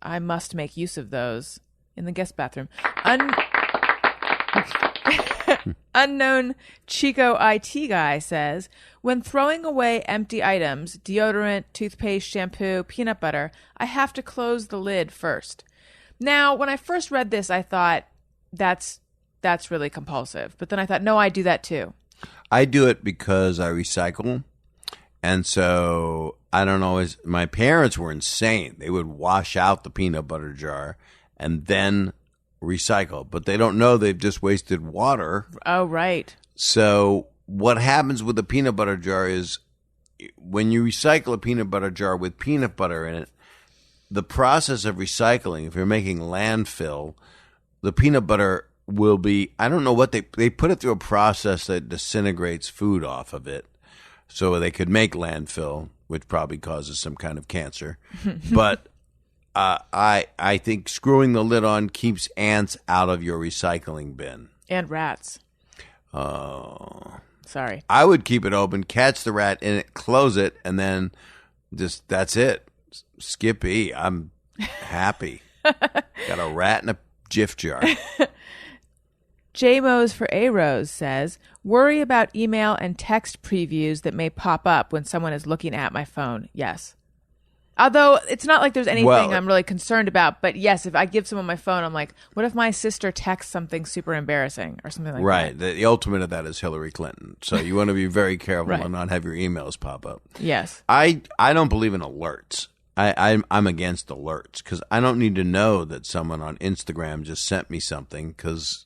I must make use of those in the guest bathroom. Unknown Chico IT guy says, when throwing away empty items, deodorant, toothpaste, shampoo, peanut butter, I have to close the lid first. Now, when I first read this, I thought that's really compulsive. But then I thought, no, I do that too. I do it because I recycle. And so I don't always, my parents were insane. They would wash out the peanut butter jar and then recycle, but they don't know they've just wasted water. Oh, right. So what happens with the peanut butter jar is when you recycle a peanut butter jar with peanut butter in it, the process of recycling, if you're making landfill, the peanut butter will be, I don't know what they put it through a process that disintegrates food off of it so they could make landfill, which probably causes some kind of cancer. But I think screwing the lid on keeps ants out of your recycling bin. And rats. Oh. Sorry. I would keep it open, catch the rat in it, close it, and then just, that's it. Skippy, I'm happy. Got a rat in a Jif jar. J-Mose for A-Rose says, worry about email and text previews that may pop up when someone is looking at my phone. Yes. Although it's not like there's anything Well- I'm really concerned about. But yes, if I give someone my phone, I'm like, what if my sister texts something super embarrassing or something like Right. that? The ultimate of that is Hillary Clinton. So you want to be very careful Right. and not have your emails pop up. Yes. I don't believe in alerts. I'm against alerts because I don't need to know that someone on Instagram just sent me something because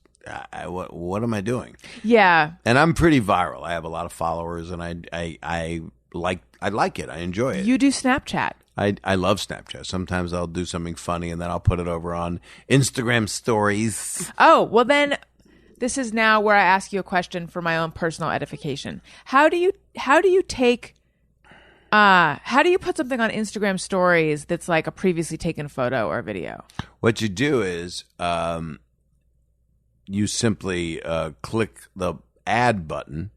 what am I doing? Yeah. And I'm pretty viral. I have a lot of followers, and I like it. I enjoy it. You do Snapchat. I love Snapchat. Sometimes I'll do something funny, and then I'll put it over on Instagram stories. Oh, well then this is now where I ask you a question for my own personal edification. How do you put something on Instagram stories that's like a previously taken photo or video? What you do is you simply click the add button.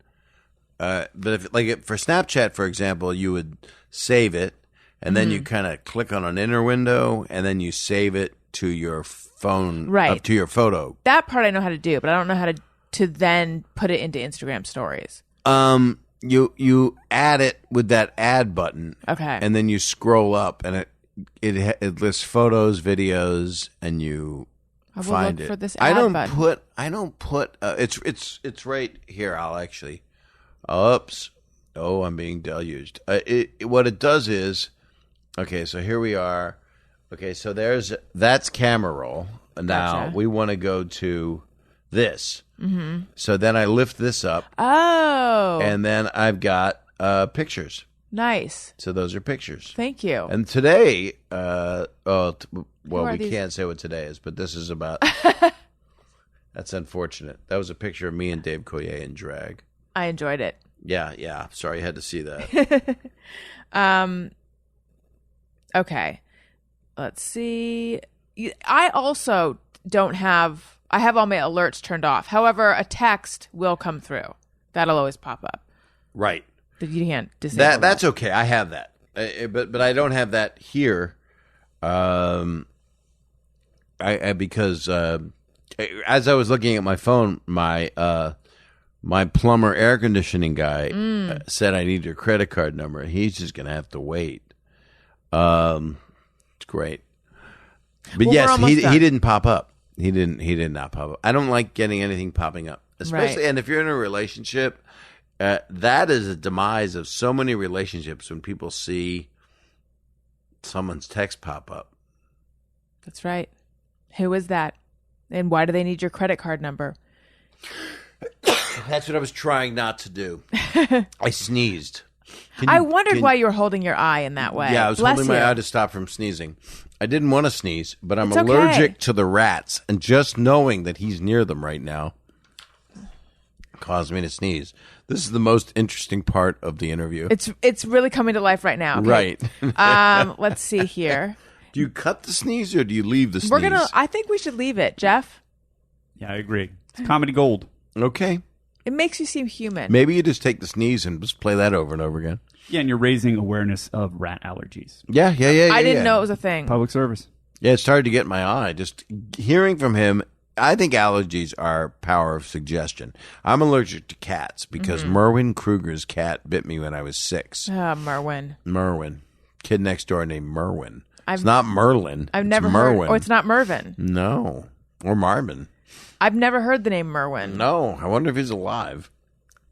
But for Snapchat, for example, you would save it, and then you kind of click on an inner window, and then you save it to your phone, Right. to your photo. That part I know how to do, but I don't know how to then put it into Instagram stories. You add it with that add button, Okay. and then you scroll up, and it lists photos, videos, and you I will find look it. for this I add don't button. put. It's right here. I'll actually. Oops. Oh, I'm being deluged. What it does is, okay. So here we are. Okay, so that's camera roll. Now Gotcha. we want to go to this. Mm-hmm. So then I lift this up, Oh, and then I've got pictures. nice. So those are pictures. Thank you. And today, are we these? can't say what today is, but this is about. That's unfortunate. That was a picture of me and Dave Coulier in drag. I enjoyed it. Yeah. Sorry, you had to see that. Okay. Let's see. I also don't have. I have all my alerts turned off. However, a text will come through. That'll always pop up. Right. But you can't disable That's okay. I have that, but I don't have that here. Because as I was looking at my phone, my plumber air conditioning guy said I need your credit card number. He's just gonna have to wait. It's great, but Well, we're yes, almost done. he didn't pop up. He did not pop up. I don't like getting anything popping up, especially Right. and if you're in a relationship. That is a demise of so many relationships when people see someone's text pop up. That's right. Who is that? And why do they need your credit card number? That's what I was trying not to do. I sneezed. I wondered why you were holding your eye in that way. Yeah, I was Bless holding you. my eye to stop from sneezing. I didn't want to sneeze, but I'm It's okay. allergic to the rats, and just knowing that he's near them right now caused me to sneeze. This is the most interesting part of the interview. It's really coming to life right now. Okay? Right. Let's see here. Do you cut the sneeze or do you leave the sneeze? I think we should leave it, Jeff. Yeah, I agree. It's comedy gold. Okay. It makes you seem human. Maybe you just take the sneeze and just play that over and over again. Yeah, and you're raising awareness of rat allergies. Yeah. I didn't know it was a thing. Public service. Yeah, it started to get in my eye. Just hearing from him, I think allergies are power of suggestion. I'm allergic to cats because Merwin Kruger's cat bit me when I was 6. Merwin. Merwin. Kid next door named Merwin. I've- It's not Merlin. I've It's never Merwin. heard. Oh, it's not Mervin. No. Or Marvin. I've never heard the name Merwin. No. I wonder if he's alive.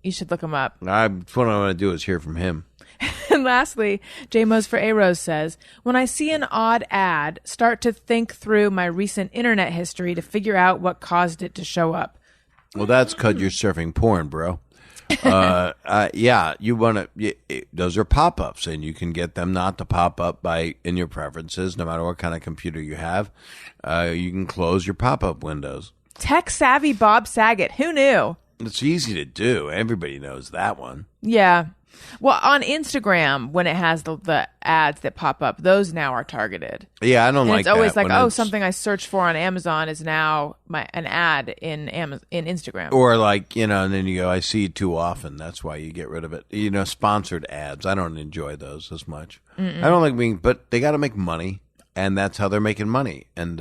You should look him up. What I want to do is hear from him. And lastly, J-Mos for A-Rose says, when I see an odd ad, start to think through my recent internet history to figure out what caused it to show up. Well, that's because you're surfing porn, bro. Yeah, you want to. Those are pop-ups, and you can get them not to pop up in your preferences, no matter what kind of computer you have. You can close your pop-up windows. Tech-savvy Bob Saget. Who knew? It's easy to do. Everybody knows that one. Yeah. Well, on Instagram, when it has the ads that pop up, those now are targeted. Yeah, I don't And like it's always that like, when oh, it's- something I searched for on Amazon is now an ad in Instagram. Or like, and then you go, I see it too often. That's why you get rid of it. Sponsored ads. I don't enjoy those as much. I don't like but they got to make money, and that's how they're making money. And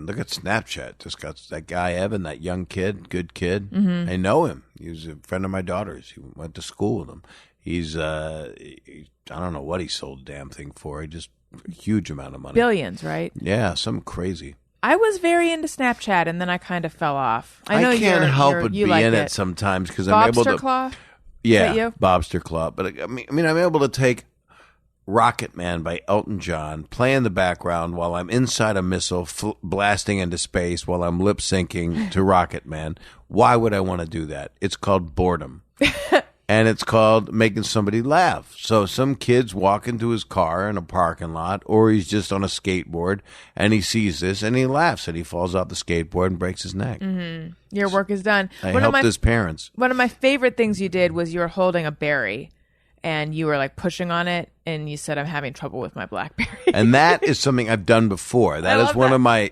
look at Snapchat. Just got that guy, Evan, that young kid, good kid. I know him. He was a friend of my daughter's. He went to school with him. He's I don't know what he sold the damn thing for. He just a huge amount of money. Billions, right? Yeah, some crazy. I was very into Snapchat, and then I kind of fell off. I know can't help but you be like in it sometimes because I'm able to. Bobster Claw? Yeah, Is that you? Bobster Claw. But I mean, I'm able to take Rocket Man by Elton John, play in the background while I'm inside a missile blasting into space while I'm lip syncing to Rocket Man. Why would I want to do that? It's called boredom. And it's called making somebody laugh. So some kid's walking to his car in a parking lot, or he's just on a skateboard, and he sees this, and he laughs, and he falls off the skateboard and breaks his neck. Mm-hmm. Your work is done. I helped his parents. One of my favorite things you did was you were holding a berry, and you were like pushing on it, and you said, "I'm having trouble with my BlackBerry." And that is something I've done before. That is one of my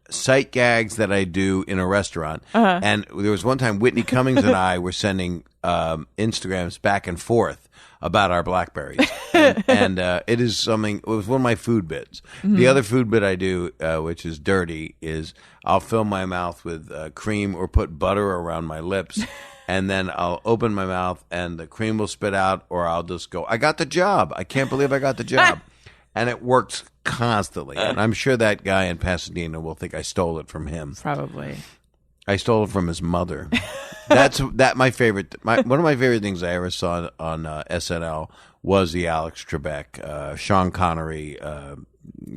sight gags that I do in a restaurant. And there was one time Whitney Cummings and I were sending Instagrams back and forth about our Blackberries. And it is something, it was one of my food bits. The other food bit I do, which is dirty, is I'll fill my mouth with cream or put butter around my lips. And then I'll open my mouth and the cream will spit out, or I'll just go, I got the job. I can't believe I got the job. And it works constantly. And I'm sure that guy in Pasadena will think I stole it from him. Probably. I stole it from his mother. My favorite. One of my favorite things I ever saw on SNL was the Alex Trebek, Sean Connery,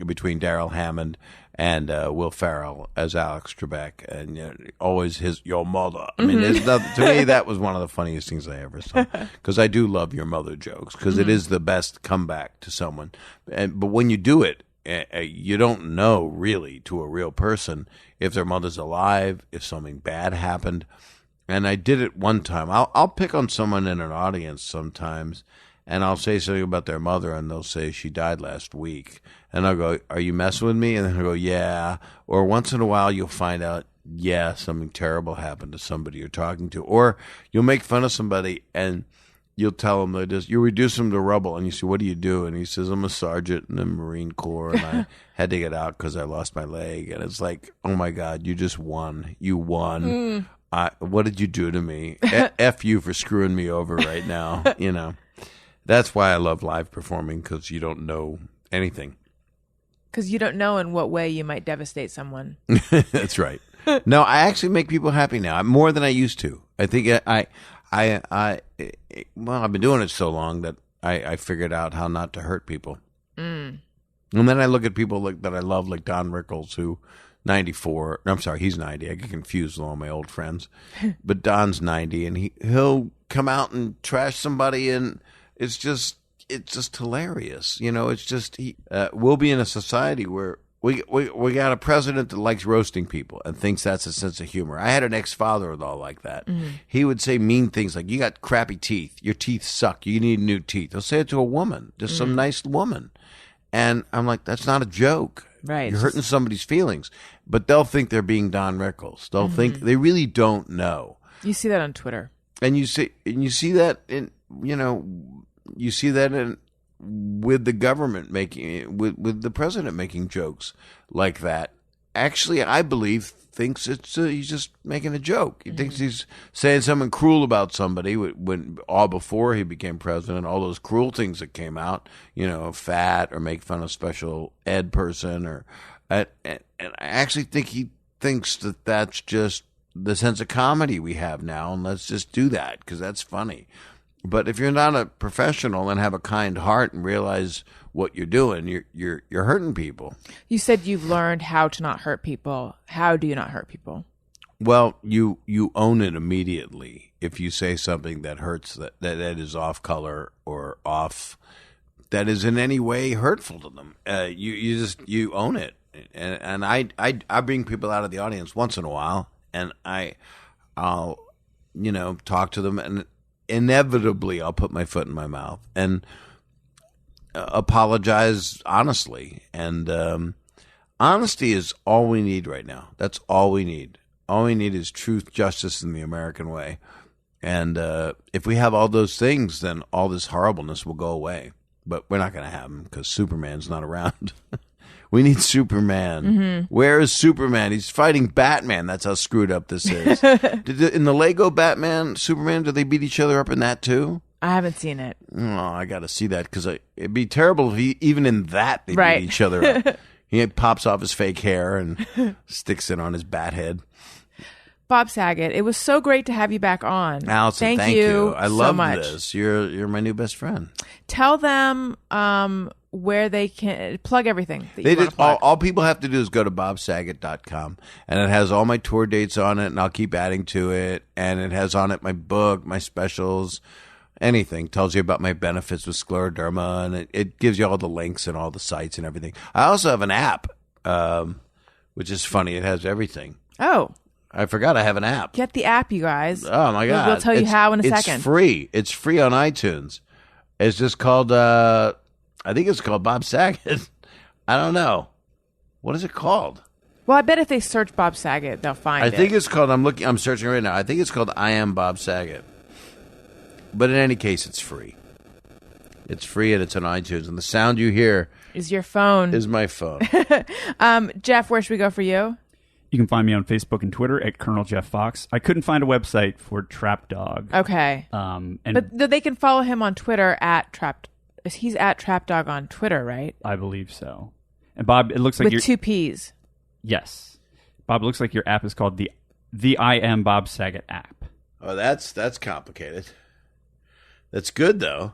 between Daryl Hammond and Will Ferrell as Alex Trebek, and always your mother. I mean, to me that was one of the funniest things I ever saw, because I do love your mother jokes, because it is the best comeback to someone. But when you do it, you don't know really to a real person if their mother's alive, if something bad happened. And I did it one time. I'll pick on someone in an audience sometimes, and I'll say something about their mother, and they'll say, she died last week. And I'll go, are you messing with me? And then I'll go, yeah. Or once in a while, you'll find out, yeah, something terrible happened to somebody you're talking to. Or you'll make fun of somebody, and you'll tell them, you reduce them to rubble. And you say, what do you do? And he says, I'm a sergeant in the Marine Corps, and I had to get out because I lost my leg. And it's like, oh, my God, you just won. You won. What did you do to me? F you for screwing me over right now. You know, that's why I love live performing, because you don't know anything. Because you don't know in what way you might devastate someone. That's right. No, I actually make people happy now, more than I used to. I think I've been doing it so long that I figured out how not to hurt people. And then I look at people that I love, like Don Rickles, who 94. I'm sorry, he's 90. I get confused with all my old friends. But Don's 90, and he'll come out and trash somebody, and it's just hilarious. You know, it's just we'll be in a society where we got a president that likes roasting people and thinks that's a sense of humor. I had an ex-father-in-law like that. He would say mean things like, you got crappy teeth. Your teeth suck. You need new teeth. He'll say it to a woman, just some nice woman. And I'm like, that's not a joke. Right. You're hurting somebody's feelings. But they'll think they're being Don Rickles. They'll think, they really don't know. You see that on Twitter. And you see that in, you see that with the government with the president making jokes like that. Actually, I believe thinks he's just making a joke. He thinks he's saying something cruel about somebody when all before he became president, all those cruel things that came out, fat or make fun of special ed person and I actually think he thinks that that's just the sense of comedy we have now, and let's just do that because that's funny. But if you're not a professional and have a kind heart and realize what you're doing, you're hurting people. You said you've learned how to not hurt people. How do you not hurt people? Well, you own it immediately. If you say something that hurts, that is off color or off, that is in any way hurtful to them, you own it. And I bring people out of the audience once in a while, and I'll talk to them, and inevitably I'll put my foot in my mouth and apologize honestly. And honesty is all we need right now. That's all we need. All we need is truth, justice, in the American way. And if we have all those things, then all this horribleness will go away. But we're not going to have them because Superman's not around. We need Superman. Where is Superman? He's fighting Batman. That's how screwed up this is. In the Lego Batman, Superman, do they beat each other up in that too? I haven't seen it. Oh, I got to see that because it'd be terrible if even in that they Right. beat each other up. He pops off his fake hair and sticks it on his bat head. Bob Saget, it was so great to have you back on. Allison, thank you. I love much. this. You're my new best friend. Tell them where they can plug everything that They you want did. to plug. All people have to do is go to bobsaget.com, and it has all my tour dates on it, and I'll keep adding to it. And it has on it my book, my specials, anything. Tells you about my benefits with scleroderma, and it gives you all the links and all the sites and everything. I also have an app, which is funny. It has everything. Oh, I forgot I have an app. get the app, you guys. Oh my God! We'll tell you how in a second. It's free. It's free on iTunes. It's just called. I think it's called Bob Saget. I don't know. What is it called? Well, I bet if they search Bob Saget, they'll find it. I think it's called. I'm searching right now. I think it's called I Am Bob Saget. But in any case, it's free. It's free and it's on iTunes. And the sound you hear is your phone. Is my phone. Jeff, where should we go for you? You can find me on Facebook and Twitter at Colonel Jeff Fox. I couldn't find a website for Trap Dog. Okay. But they can follow him on Twitter at Trapped. He's at Trap Dog on Twitter, right? I believe so. And Bob, it looks like with 2 P's. Yes. Bob, it looks like your app is called the I Am Bob Saget app. Oh, that's complicated. That's good though.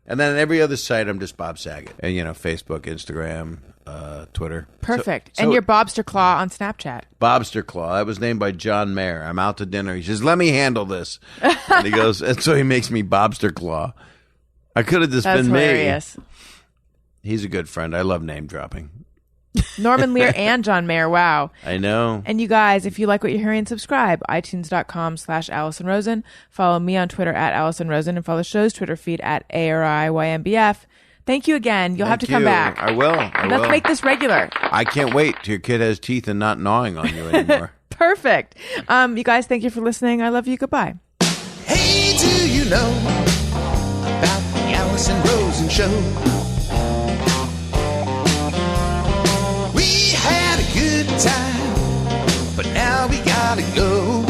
And then every other site, I'm just Bob Saget. And Facebook, Instagram, Twitter. Perfect. So and your Bobster Claw on Snapchat. Bobster Claw. That was named by John Mayer. I'm out to dinner. He says, "Let me handle this." And he goes, and so he makes me Bobster Claw. I could have just That's been hilarious. me. He's a good friend. I love name dropping. Norman Lear and John Mayer. Wow. I know. And you guys, if you like what you're hearing, subscribe. iTunes.com/Allison Rosen. Follow me on Twitter at Allison Rosen and follow the show's Twitter feed at ARIYNBF. Thank you again. You'll have to come back. I will. Let's make this regular. I can't wait till your kid has teeth and not gnawing on you anymore. Perfect. You guys, thank you for listening. I love you. Goodbye. Hey, do you know about the Allison Rosen Show? We had a good time, but now we gotta go.